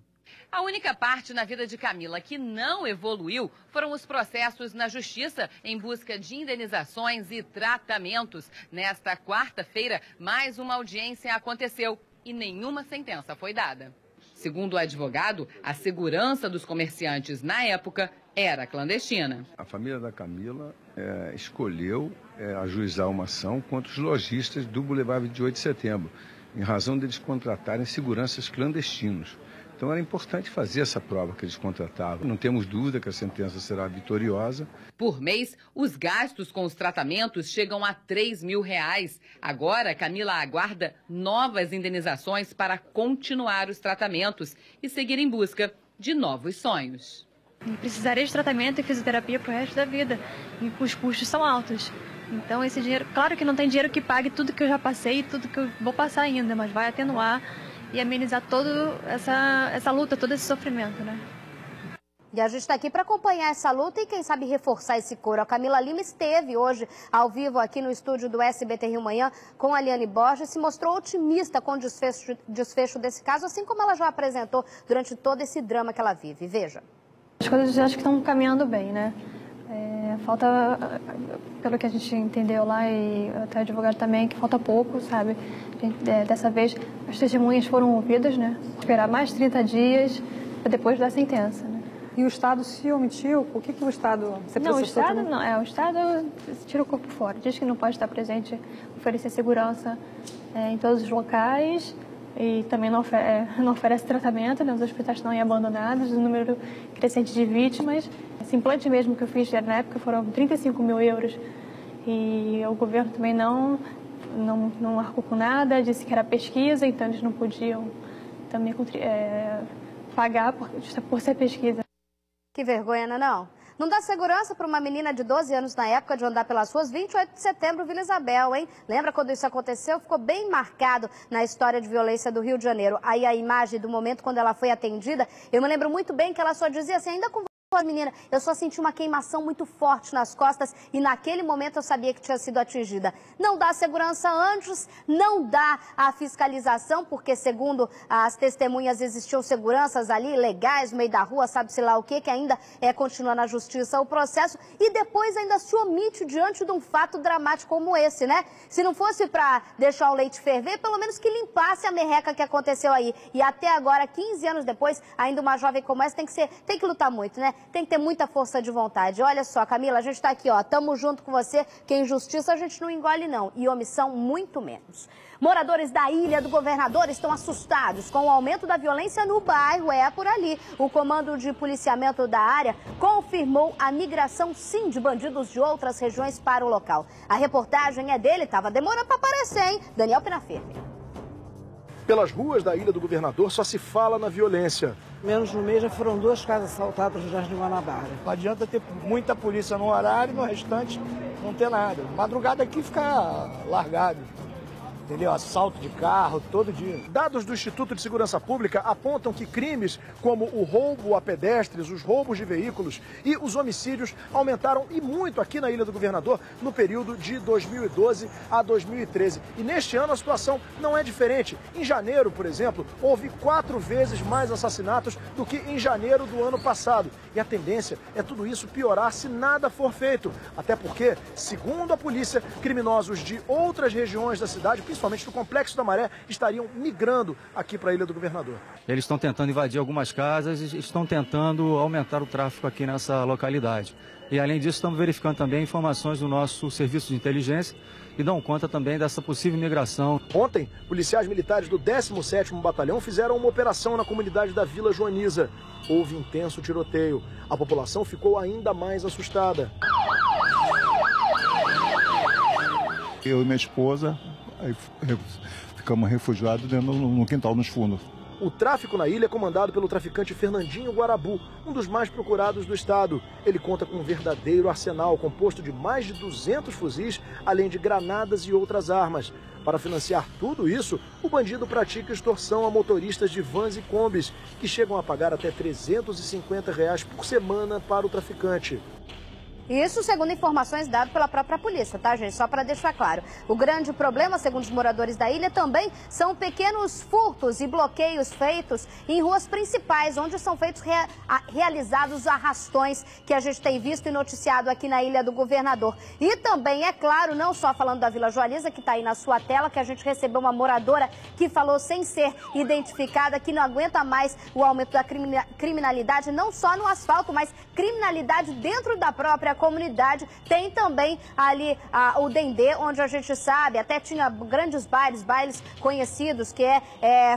A única parte na vida de Camila que não evoluiu foram os processos na Justiça em busca de indenizações e tratamentos. Nesta quarta-feira, mais uma audiência aconteceu e nenhuma sentença foi dada. Segundo o advogado, a segurança dos comerciantes na época era clandestina. A família da Camila escolheu ajuizar uma ação contra os lojistas do Boulevard 28 de Setembro, em razão deles contratarem seguranças clandestinos. Então era importante fazer essa prova que eles contratavam. Não temos dúvida que a sentença será vitoriosa. Por mês, os gastos com os tratamentos chegam a R$3.000. Agora, Camila aguarda novas indenizações para continuar os tratamentos e seguir em busca de novos sonhos. Eu precisaria de tratamento e fisioterapia para o resto da vida. E os custos são altos. Então esse dinheiro, claro que não tem dinheiro que pague tudo que eu já passei e tudo que eu vou passar ainda, mas vai atenuar e amenizar toda essa luta, todo esse sofrimento, né? E a gente está aqui para acompanhar essa luta e, quem sabe, reforçar esse coro. A Camila Lima esteve hoje ao vivo aqui no estúdio do SBT Rio Manhã com a Liane Borges, se mostrou otimista com o desfecho desse caso, assim como ela já apresentou durante todo esse drama que ela vive. Veja. As coisas acho que estão caminhando bem, né? Falta, pelo que a gente entendeu lá e até o advogado também, que falta pouco, sabe? Dessa vez as testemunhas foram ouvidas, né? Esperar mais 30 dias para depois da sentença, né? E o Estado se omitiu? Por que o Estado... Não, o Estado não. O Estado tira o corpo fora. Diz que não pode estar presente, oferecer segurança em todos os locais e também não oferece tratamento, né? Os hospitais estão abandonados, o número crescente de vítimas. Esse implante mesmo que eu fiz na época foram 35 mil euros e o governo também não arcou com nada, disse que era pesquisa, então eles não podiam também pagar por ser pesquisa. Que vergonha, não? Não dá segurança para uma menina de 12 anos na época de andar pelas ruas 28 de setembro, Vila Isabel, hein? Lembra quando isso aconteceu? Ficou bem marcado na história de violência do Rio de Janeiro. Aí a imagem do momento quando ela foi atendida, eu me lembro muito bem que ela só dizia assim, ainda com menina, eu só senti uma queimação muito forte nas costas e naquele momento eu sabia que tinha sido atingida. Não dá segurança antes, não dá a fiscalização, porque segundo as testemunhas existiam seguranças ali, legais, no meio da rua, sabe-se lá o que ainda continua na justiça o processo e depois ainda se omite diante de um fato dramático como esse, né? Se não fosse para deixar o leite ferver, pelo menos que limpasse a merreca que aconteceu aí. E até agora, 15 anos depois, ainda uma jovem como essa tem que lutar muito, né? Tem que ter muita força de vontade. Olha só, Camila, a gente está aqui, ó, tamo junto com você, que injustiça a gente não engole não, e omissão muito menos. Moradores da Ilha do Governador estão assustados com o aumento da violência no bairro, por ali. O comando de policiamento da área confirmou a migração, sim, de bandidos de outras regiões para o local. A reportagem é dele, tava demorando para aparecer, hein? Daniel Penaferme. Pelas ruas da Ilha do Governador só se fala na violência. Menos no mês já foram 2 casas assaltadas no Jardim Guanabara. Não adianta ter muita polícia no horário e no restante não ter nada. Madrugada aqui fica largado. Entendeu? Assalto de carro todo dia. Dados do Instituto de Segurança Pública apontam que crimes como o roubo a pedestres, os roubos de veículos e os homicídios aumentaram e muito aqui na Ilha do Governador no período de 2012 a 2013. E neste ano a situação não é diferente. Em janeiro, por exemplo, houve 4 vezes mais assassinatos do que em janeiro do ano passado. E a tendência é tudo isso piorar se nada for feito. Até porque, segundo a polícia, criminosos de outras regiões da cidade, principalmente do Complexo da Maré, estariam migrando aqui para a Ilha do Governador. Eles estão tentando invadir algumas casas e estão tentando aumentar o tráfego aqui nessa localidade. E além disso, estamos verificando também informações do nosso serviço de inteligência e dão conta também dessa possível migração. Ontem, policiais militares do 17º Batalhão fizeram uma operação na comunidade da Vila Joaniza. Houve intenso tiroteio. A população ficou ainda mais assustada. Eu e minha esposa aí ficamos refugiados no quintal, nos fundos. O tráfico na ilha é comandado pelo traficante Fernandinho Guarabu, um dos mais procurados do estado. Ele conta com um verdadeiro arsenal composto de mais de 200 fuzis, além de granadas e outras armas. Para financiar tudo isso, o bandido pratica extorsão a motoristas de vans e combis, que chegam a pagar até R$350 por semana para o traficante. Isso segundo informações dadas pela própria polícia, tá, gente? Só para deixar claro. O grande problema, segundo os moradores da ilha, também são pequenos furtos e bloqueios feitos em ruas principais, onde são feitos realizados arrastões que a gente tem visto e noticiado aqui na Ilha do Governador. E também, é claro, não só falando da Vila Joaniza, que está aí na sua tela, que a gente recebeu uma moradora que falou sem ser identificada, que não aguenta mais o aumento da criminalidade, não só no asfalto, mas criminalidade dentro da própria a comunidade. Tem também ali o Dendê, onde a gente sabe, até tinha grandes bailes conhecidos, que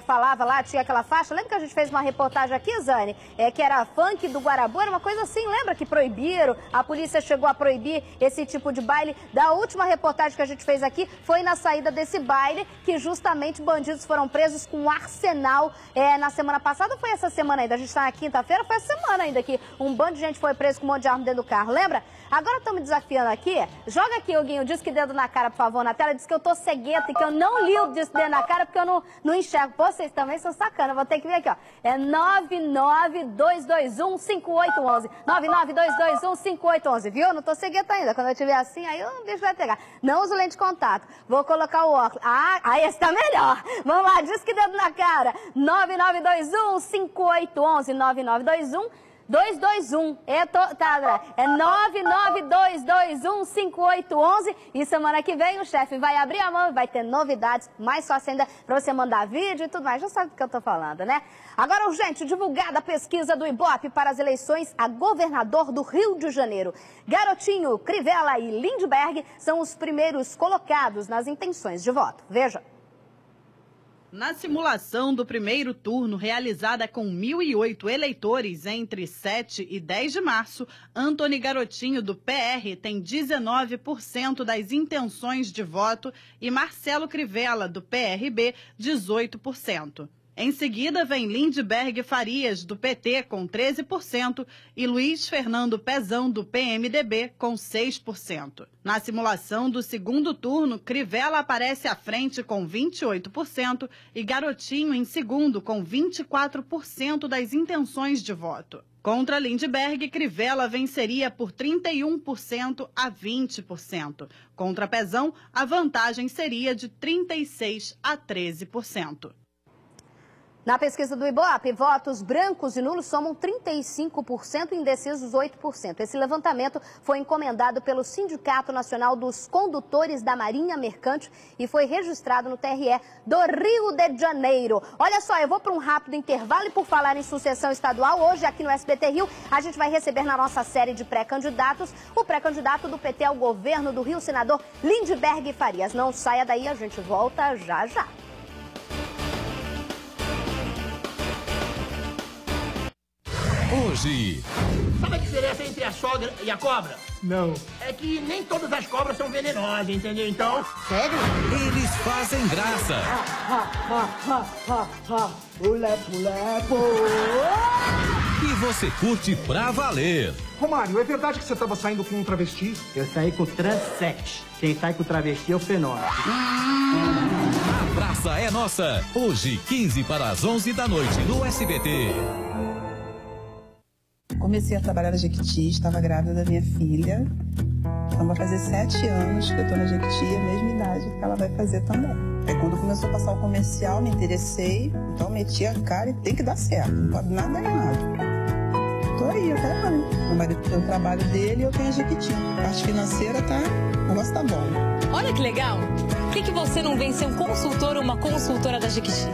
falava lá, tinha aquela faixa. Lembra que a gente fez uma reportagem aqui, Zane? Que era funk do Guarabu, era uma coisa assim, lembra que proibiram? A polícia chegou a proibir esse tipo de baile. Da última reportagem que a gente fez aqui, foi na saída desse baile, que justamente bandidos foram presos com um arsenal na semana passada, ou foi essa semana ainda? A gente está na quinta-feira, foi essa semana ainda que um bando de gente foi preso com um monte de arma dentro do carro, lembra? Agora estamos desafiando aqui, joga aqui, Huguinho, o disque dedo na cara, por favor, na tela, diz que eu tô cegueta e que eu não li o disque dedo na cara porque eu não enxergo. Vocês também são sacana, vou ter que ver aqui, ó. É 992215811, 992215811, viu? Não tô cegueta ainda, quando eu estiver assim, aí o bicho vai pegar. Não uso lente de contato, vou colocar o óculos. Aí esse tá melhor. Vamos lá, disque dedo na cara, 99215811, 9921-221. É 992215811. E semana que vem o chefe vai abrir a mão e vai ter novidades. Mais fácil ainda para você mandar vídeo e tudo mais. Já sabe do que eu tô falando, né? Agora, urgente, divulgada a pesquisa do Ibope para as eleições a governador do Rio de Janeiro. Garotinho, Crivella e Lindbergh são os primeiros colocados nas intenções de voto. Veja. Na simulação do primeiro turno, realizada com 1.008 eleitores entre 7 e 10 de março, Antony Garotinho, do PR, tem 19% das intenções de voto e Marcelo Crivella, do PRB, 18%. Em seguida, vem Lindbergh Farias, do PT, com 13%, e Luiz Fernando Pezão, do PMDB, com 6%. Na simulação do segundo turno, Crivella aparece à frente com 28% e Garotinho em segundo, com 24% das intenções de voto. Contra Lindbergh, Crivella venceria por 31% a 20%. Contra Pezão, a vantagem seria de 36% a 13%. Na pesquisa do Ibope, votos brancos e nulos somam 35% e indecisos 8%. Esse levantamento foi encomendado pelo Sindicato Nacional dos Condutores da Marinha Mercante e foi registrado no TRE do Rio de Janeiro. Olha só, eu vou para um rápido intervalo e por falar em sucessão estadual, hoje aqui no SBT Rio, a gente vai receber na nossa série de pré-candidatos o pré-candidato do PT ao governo do Rio, senador Lindbergh Farias. Não saia daí, a gente volta já já. Hoje. Sabe a diferença entre a sogra e a cobra? Não. É que nem todas as cobras são venenosas, entendeu? Então... Sério? Eles fazem graça. E você curte pra valer. Romário, é verdade que você estava saindo com um travesti? Eu saí com transexo. Quem sai com travesti é o fenômeno. A praça é nossa. Hoje, 15 para as 11 da noite, no SBT. Comecei a trabalhar na Jequiti, estava grávida da minha filha. Então vai fazer 7 anos que eu estou na Jequiti, a mesma idade que ela vai fazer também. Aí quando começou a passar o comercial, me interessei, então meti a cara e tem que dar certo, não pode nada errado. Tô aí, até ano. Meu marido tem o trabalho dele e eu tenho a Jequiti. A parte financeira tá, o negócio tá bom. Olha que legal! Por que você não vem ser um consultor ou uma consultora da Jequiti?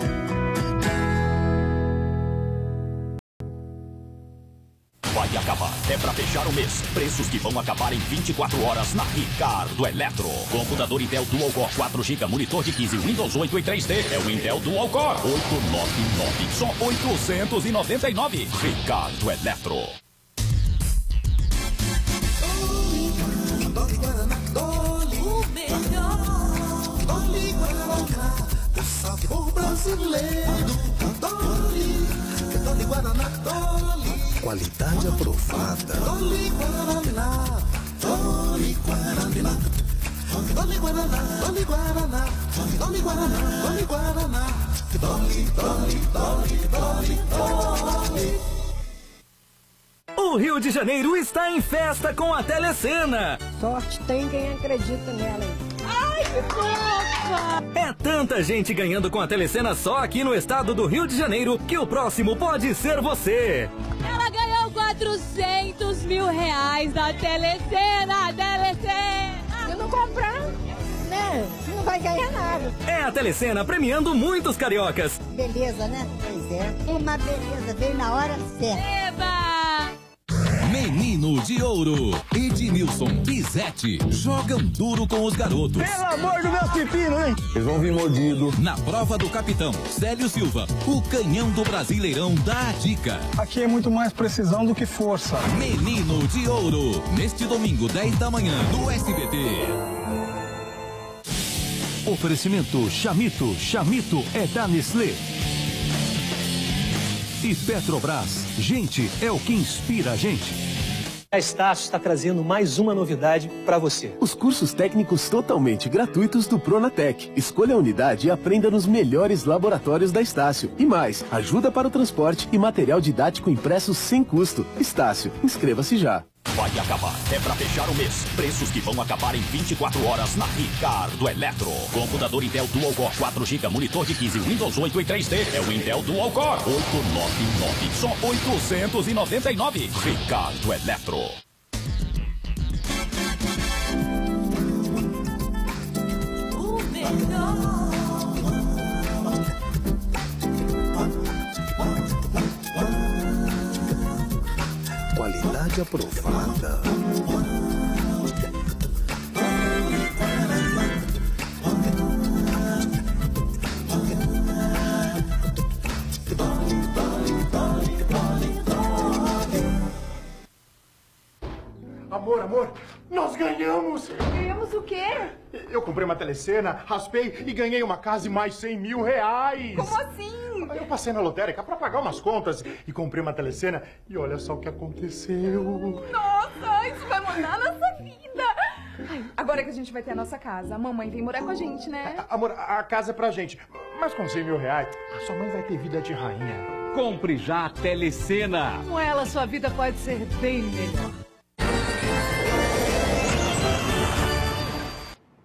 Vai acabar, é pra fechar o mês. Preços que vão acabar em 24 horas na Ricardo Eletro. Computador Intel Dual Core 4GB, monitor de 15, Windows 8 e 3D. É o Intel Dual Core 899, só 899. Ricardo Eletro. O melhor Dolly Guaraná, o sabor brasileiro. Dolly Guaraná, Dolly. Qualidade aprovada. Dolly Guaraná, Dolly Guaraná, Dolly Guaraná, Dolly Guaraná, Dolly Guaraná, Dolly Guaraná, Dolly, Dolly, Dolly, Dolly, Dolly. O Rio de Janeiro está em festa com a Telecena. Sorte tem quem acredita nela. Ai, que fofa! É tanta gente ganhando com a Telecena só aqui no estado do Rio de Janeiro que o próximo pode ser você. Ela ganhou 400 mil reais da Telecena, Telecena! Se não comprar, né, não vai ganhar nada. É a Telecena premiando muitos cariocas. Beleza, né? Pois é. Uma beleza, veio na hora certa. Eba! Menino Menino de Ouro. Edmilson e Zete jogam duro com os garotos. Pelo amor do meu pepino, hein? Eles vão vir mordido. Na prova do capitão Célio Silva, o canhão do Brasileirão dá a dica. Aqui é muito mais precisão do que força. Menino de Ouro. Neste domingo, 10 da manhã, no SBT. Oferecimento Chamito. Chamito é da Nestlé. E Petrobras. Gente, é o que inspira a gente. A Estácio está trazendo mais uma novidade para você. Os cursos técnicos totalmente gratuitos do Pronatec. Escolha a unidade e aprenda nos melhores laboratórios da Estácio. E mais, ajuda para o transporte e material didático impresso sem custo. Estácio, inscreva-se já. Vai acabar, é pra fechar o mês. Preços que vão acabar em 24 horas na Ricardo Eletro. Computador Intel Dual Core 4 GB, monitor de 15, Windows 8 e 3D. É o Intel Dual Core 899, só 899. Ricardo Eletro. Qualidade aprovada. Amor, nós ganhamos! Ganhamos o quê? Eu comprei uma telecena, raspei e ganhei uma casa e mais 100 mil reais! Como assim? Eu passei na lotérica pra pagar umas contas e comprei uma telecena e olha só o que aconteceu! Nossa, isso vai mudar a nossa vida! Ai, agora que a gente vai ter a nossa casa, a mamãe vem morar com a gente, né? Amor, a casa é pra gente, mas com 100 mil reais, a sua mãe vai ter vida de rainha. Compre já a Telecena. Com ela, sua vida pode ser bem melhor.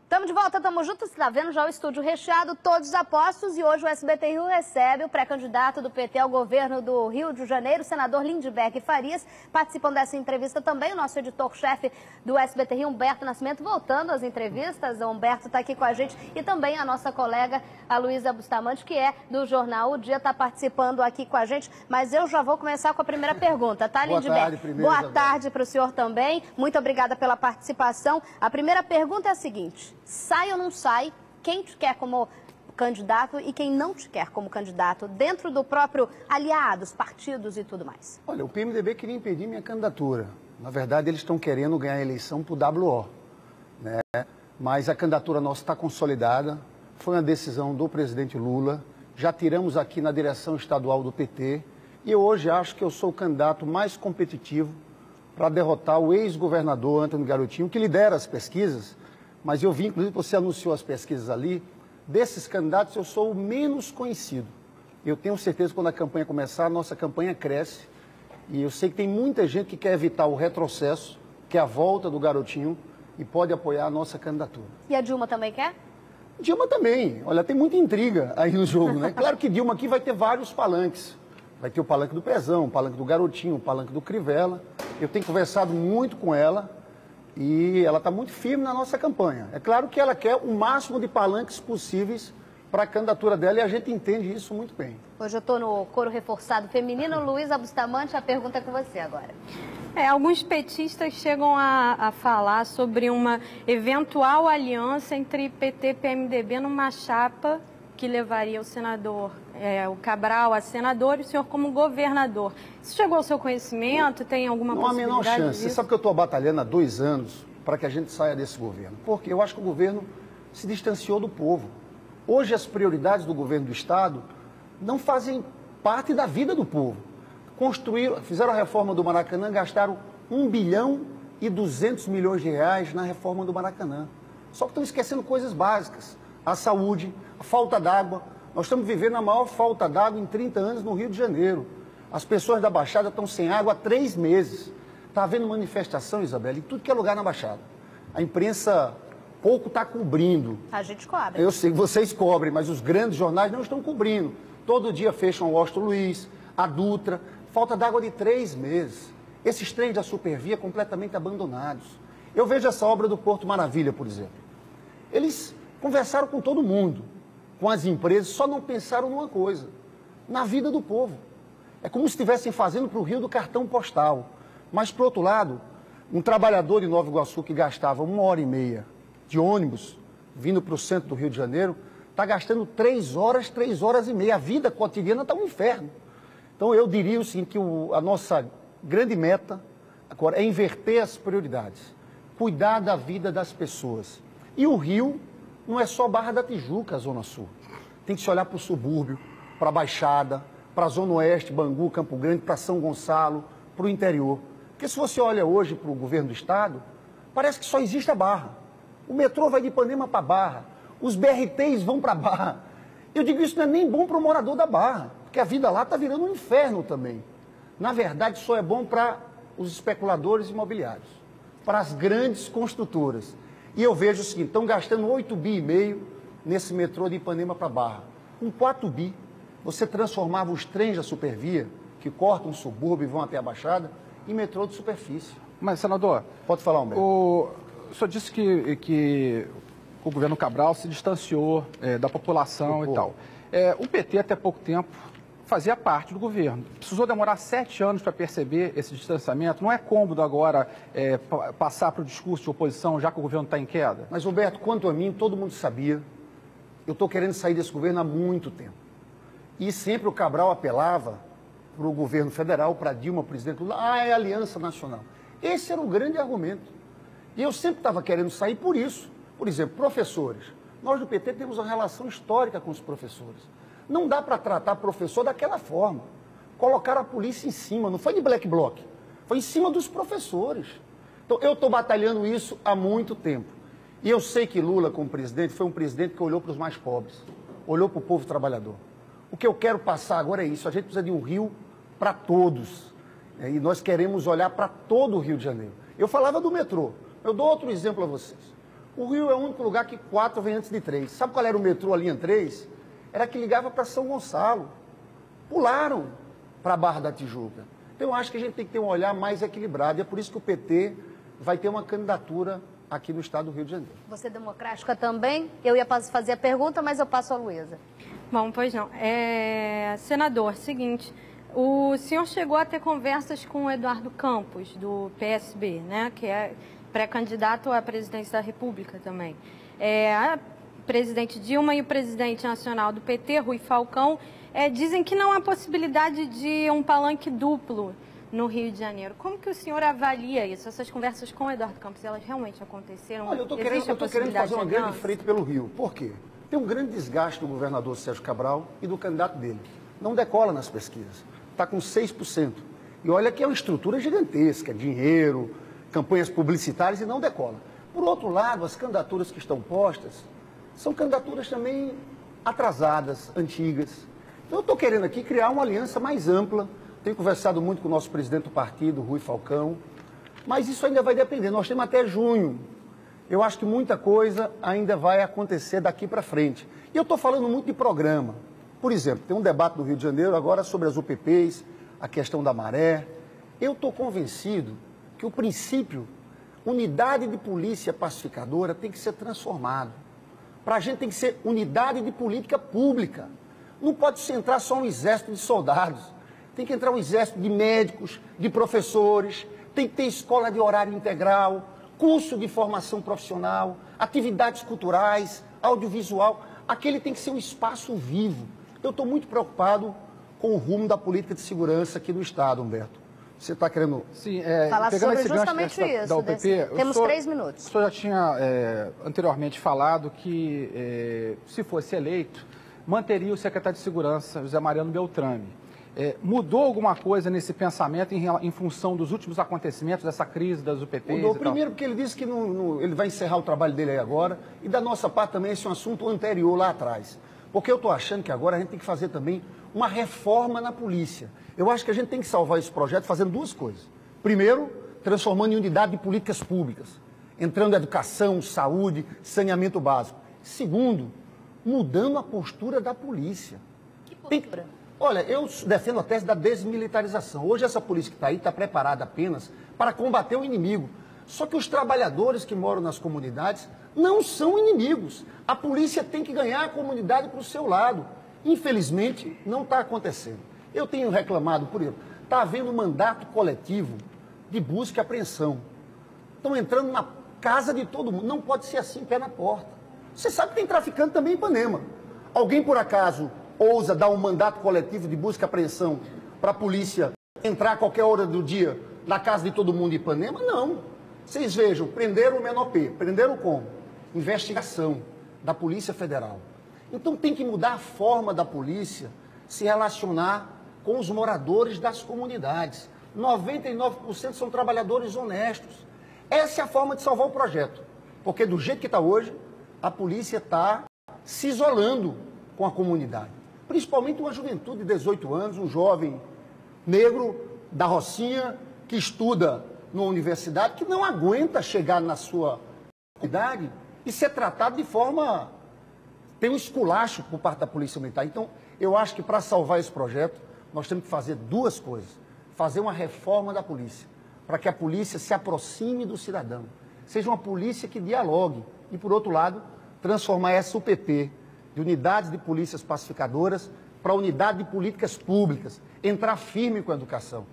Tamo de volta, tamo junto, você tá vendo já o estúdio recheado, todos apostos, e hoje o SBT Rio recebe o pré-candidato do PT ao governo do Rio de Janeiro, o senador Lindbergh Farias. Participam dessa entrevista também o nosso editor-chefe do SBT Rio, Humberto Nascimento, voltando às entrevistas. O Humberto tá aqui com a gente e também a nossa colega, a Luísa Bustamante, que é do jornal O Dia, tá participando aqui com a gente. Mas eu já vou começar com a primeira pergunta, tá, Lindbergh? Boa tarde para o senhor também, muito obrigada pela participação. A primeira pergunta é a seguinte: sai ou não sai, quem te quer como candidato e quem não te quer como candidato, dentro do próprio aliados, partidos e tudo mais? Olha, o PMDB queria impedir minha candidatura. Na verdade, eles estão querendo ganhar a eleição por WO, né? Mas a candidatura nossa está consolidada, foi uma decisão do presidente Lula, já tiramos aqui na direção estadual do PT, e eu hoje acho que eu sou o candidato mais competitivo para derrotar o ex-governador Antônio Garotinho, que lidera as pesquisas. Mas eu vi, inclusive, você anunciou as pesquisas ali, desses candidatos eu sou o menos conhecido. Eu tenho certeza que quando a campanha começar, a nossa campanha cresce. E eu sei que tem muita gente que quer evitar o retrocesso, que é a volta do Garotinho, e pode apoiar a nossa candidatura. E a Dilma também quer? Dilma também. Olha, tem muita intriga aí no jogo, né? Claro que Dilma aqui vai ter vários palanques. Vai ter o palanque do Pezão, o palanque do Garotinho, o palanque do Crivella. Eu tenho conversado muito com ela. E ela está muito firme na nossa campanha. É claro que ela quer o máximo de palanques possíveis para a candidatura dela e a gente entende isso muito bem. Hoje eu estou no coro reforçado feminino. Luísa Bustamante, a pergunta é com você agora. Alguns petistas chegam a falar sobre uma eventual aliança entre PT e PMDB numa chapa que levaria o senador, o Cabral a senador e o senhor como governador. Isso chegou ao seu conhecimento? Tem alguma possibilidade? Não há a menor chance. Disso? Você sabe que eu estou batalhando há 2 anos para que a gente saia desse governo. Porque eu acho que o governo se distanciou do povo. Hoje as prioridades do governo do Estado não fazem parte da vida do povo. Fizeram a reforma do Maracanã, gastaram 1 bilhão e 200 milhões de reais na reforma do Maracanã. Só que estão esquecendo coisas básicas. A saúde, a falta d'água. Nós estamos vivendo a maior falta d'água em 30 anos no Rio de Janeiro. As pessoas da Baixada estão sem água há 3 meses. Está havendo manifestação, Isabela, em tudo que é lugar na Baixada. A imprensa pouco está cobrindo. A gente cobre. Eu sei que vocês cobrem, mas os grandes jornais não estão cobrindo. Todo dia fecham o Washington Luiz, a Dutra. Falta d'água de 3 meses. Esses trens da Supervia completamente abandonados. Eu vejo essa obra do Porto Maravilha, por exemplo. Eles conversaram com todo mundo, com as empresas, só não pensaram numa coisa, na vida do povo. É como se estivessem fazendo para o Rio do cartão postal. Mas, por outro lado, um trabalhador de Nova Iguaçu que gastava 1h30 de ônibus vindo para o centro do Rio de Janeiro, está gastando 3 horas, 3 horas e meia. A vida cotidiana está um inferno. Então, eu diria o seguinte, que a nossa grande meta agora é inverter as prioridades, cuidar da vida das pessoas. E o Rio não é só Barra da Tijuca, a Zona Sul. Tem que se olhar para o subúrbio, para a Baixada, para a Zona Oeste, Bangu, Campo Grande, para São Gonçalo, para o interior. Porque se você olha hoje para o governo do Estado, parece que só existe a Barra. O metrô vai de Ipanema para Barra, os BRTs vão para Barra. Eu digo isso não é nem bom para o morador da Barra, porque a vida lá está virando um inferno também. Na verdade, só é bom para os especuladores imobiliários, para as grandes construtoras. E eu vejo o seguinte, estão gastando 8,5 bi nesse metrô de Ipanema para Barra. Com 4 bi, você transformava os trens da Supervia, que cortam o subúrbio e vão até a Baixada, em metrô de superfície. Mas, senador... Pode falar, Humberto. O senhor disse que o governo Cabral se distanciou da população e tal. O PT, até pouco tempo, fazia parte do governo. Precisou demorar 7 anos para perceber esse distanciamento. Não é cômodo agora passar para o discurso de oposição, já que o governo está em queda? Mas, Humberto, quanto a mim, todo mundo sabia. Eu estou querendo sair desse governo há muito tempo. E sempre o Cabral apelava para o governo federal, para Dilma, presidente Lula, é aliança nacional. Esse era o grande argumento. E eu sempre estava querendo sair por isso. Por exemplo, professores. Nós do PT temos uma relação histórica com os professores. Não dá para tratar professor daquela forma. Colocaram a polícia em cima, não foi de black bloc, foi em cima dos professores. Então, eu estou batalhando isso há muito tempo. E eu sei que Lula, como presidente, foi um presidente que olhou para os mais pobres, olhou para o povo trabalhador. O que eu quero passar agora é isso, a gente precisa de um Rio para todos. E nós queremos olhar para todo o Rio de Janeiro. Eu falava do metrô, eu dou outro exemplo a vocês. O Rio é o único lugar que 4 vem antes de 3. Sabe qual era o metrô, a linha 3? Era que ligava para São Gonçalo. Pularam para a Barra da Tijuca. Então eu acho que a gente tem que ter um olhar mais equilibrado. E é por isso que o PT vai ter uma candidatura aqui no estado do Rio de Janeiro. Você é democrática também? Eu ia fazer a pergunta, mas eu passo a Luísa. Bom, pois não. Senador, seguinte, o senhor chegou a ter conversas com o Eduardo Campos, do PSB, né, que é pré-candidato à presidência da República também. A presidente Dilma e o presidente nacional do PT, Rui Falcão, dizem que não há possibilidade de um palanque duplo no Rio de Janeiro. Como que o senhor avalia isso? Essas conversas com o Eduardo Campos, elas realmente aconteceram? Olha, eu estou querendo fazer uma grande frente pelo Rio. Por quê? Tem um grande desgaste do governador Sérgio Cabral e do candidato dele. Não decola nas pesquisas. Está com 6%. E olha que é uma estrutura gigantesca, dinheiro, campanhas publicitárias, e não decola. Por outro lado, as candidaturas que estão postas são candidaturas também atrasadas, antigas. Então eu estou querendo aqui criar uma aliança mais ampla. Tenho conversado muito com o nosso presidente do partido, Rui Falcão, mas isso ainda vai depender. Nós temos até junho. Eu acho que muita coisa ainda vai acontecer daqui para frente. E eu estou falando muito de programa. Por exemplo, tem um debate no Rio de Janeiro agora sobre as UPPs, a questão da maré. Eu estou convencido que o princípio unidade de polícia pacificadora tem que ser transformado. Para a gente tem que ser unidade de política pública. Não pode se entrar só um exército de soldados. Tem que entrar um exército de médicos, de professores, tem que ter escola de horário integral, curso de formação profissional, atividades culturais, audiovisual. Aquele tem que ser um espaço vivo. Eu estou muito preocupado com o rumo da política de segurança aqui no Estado, Humberto. Você está querendo... Sim, falar sobre justamente isso. Da UPP, temos 3 minutos. O senhor já tinha anteriormente falado que, se fosse eleito, manteria o secretário de Segurança, José Mariano Beltrame. Mudou alguma coisa nesse pensamento em função dos últimos acontecimentos, dessa crise das UPPs? Mudou. Primeiro porque ele disse que ele vai encerrar o trabalho dele aí agora, e da nossa parte também esse é um assunto anterior lá atrás. Porque eu estou achando que agora a gente tem que fazer também uma reforma na polícia. Eu acho que a gente tem que salvar esse projeto fazendo 2 coisas. Primeiro, transformando em unidade de políticas públicas, entrando em educação, saúde, saneamento básico. Segundo, mudando a postura da polícia. Que postura? Olha, eu defendo a tese da desmilitarização. Hoje essa polícia que está aí está preparada apenas para combater o inimigo. Só que os trabalhadores que moram nas comunidades não são inimigos. A polícia tem que ganhar a comunidade para o seu lado. Infelizmente, não está acontecendo. Eu tenho reclamado, por exemplo, está havendo um mandato coletivo de busca e apreensão. Estão entrando na casa de todo mundo. Não pode ser assim, pé na porta. Você sabe que tem traficante também em Ipanema. Alguém, por acaso, ousa dar um mandato coletivo de busca e apreensão para a polícia entrar a qualquer hora do dia na casa de todo mundo em Ipanema? Não. Vocês vejam, prenderam o menor P. Prenderam como? Investigação da Polícia Federal. Então tem que mudar a forma da polícia se relacionar com os moradores das comunidades. 99% são trabalhadores honestos. Essa é a forma de salvar o projeto. Porque do jeito que está hoje, a polícia está se isolando com a comunidade. Principalmente uma juventude de 18 anos, um jovem negro da Rocinha, que estuda numa universidade, que não aguenta chegar na sua comunidade e ser tratado de forma... Tem um esculacho por parte da Polícia Militar. Então, eu acho que para salvar esse projeto, nós temos que fazer duas coisas. Fazer uma reforma da polícia, para que a polícia se aproxime do cidadão. Seja uma polícia que dialogue. E, por outro lado, transformar essa UPP de unidades de polícias pacificadoras para unidade de políticas públicas. Entrar firme com a educação.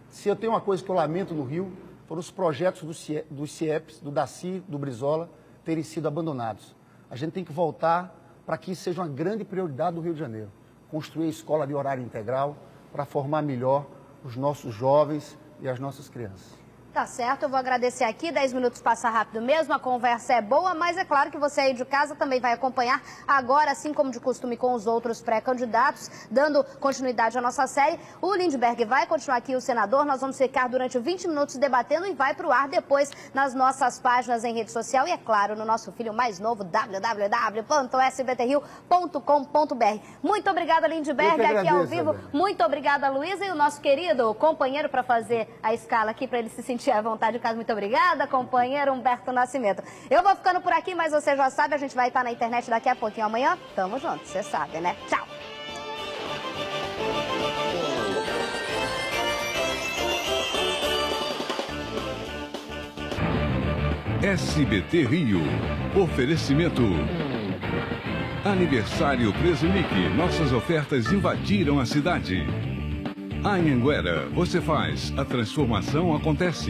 Se eu tenho uma coisa que eu lamento no Rio, foram os projetos dos CIEPs, do Daci, do Brizola, terem sido abandonados. A gente tem que voltar para que isso seja uma grande prioridade do Rio de Janeiro. Construir escola de horário integral para formar melhor os nossos jovens e as nossas crianças. Tá certo, eu vou agradecer aqui, 10 minutos passa rápido mesmo, a conversa é boa, mas é claro que você aí de casa também vai acompanhar agora, assim como de costume com os outros pré-candidatos, dando continuidade à nossa série. O Lindbergh vai continuar aqui, o senador, nós vamos ficar durante 20 minutos debatendo e vai pro ar depois nas nossas páginas em rede social e, é claro, no nosso filho mais novo, www.sbtrio.com.br. Muito obrigada, Lindbergh, aqui ao vivo. Muito obrigada, Luísa, e o nosso querido companheiro para fazer a escala aqui, para ele se sentir à vontade em casa. Muito obrigada, companheiro Humberto Nascimento. Eu vou ficando por aqui, mas você já sabe, a gente vai estar na internet daqui a pouquinho amanhã. Tamo junto, você sabe, né? Tchau! SBT Rio. Oferecimento. Aniversário Presunic. Nossas ofertas invadiram a cidade. Anhanguera, você faz, a transformação acontece.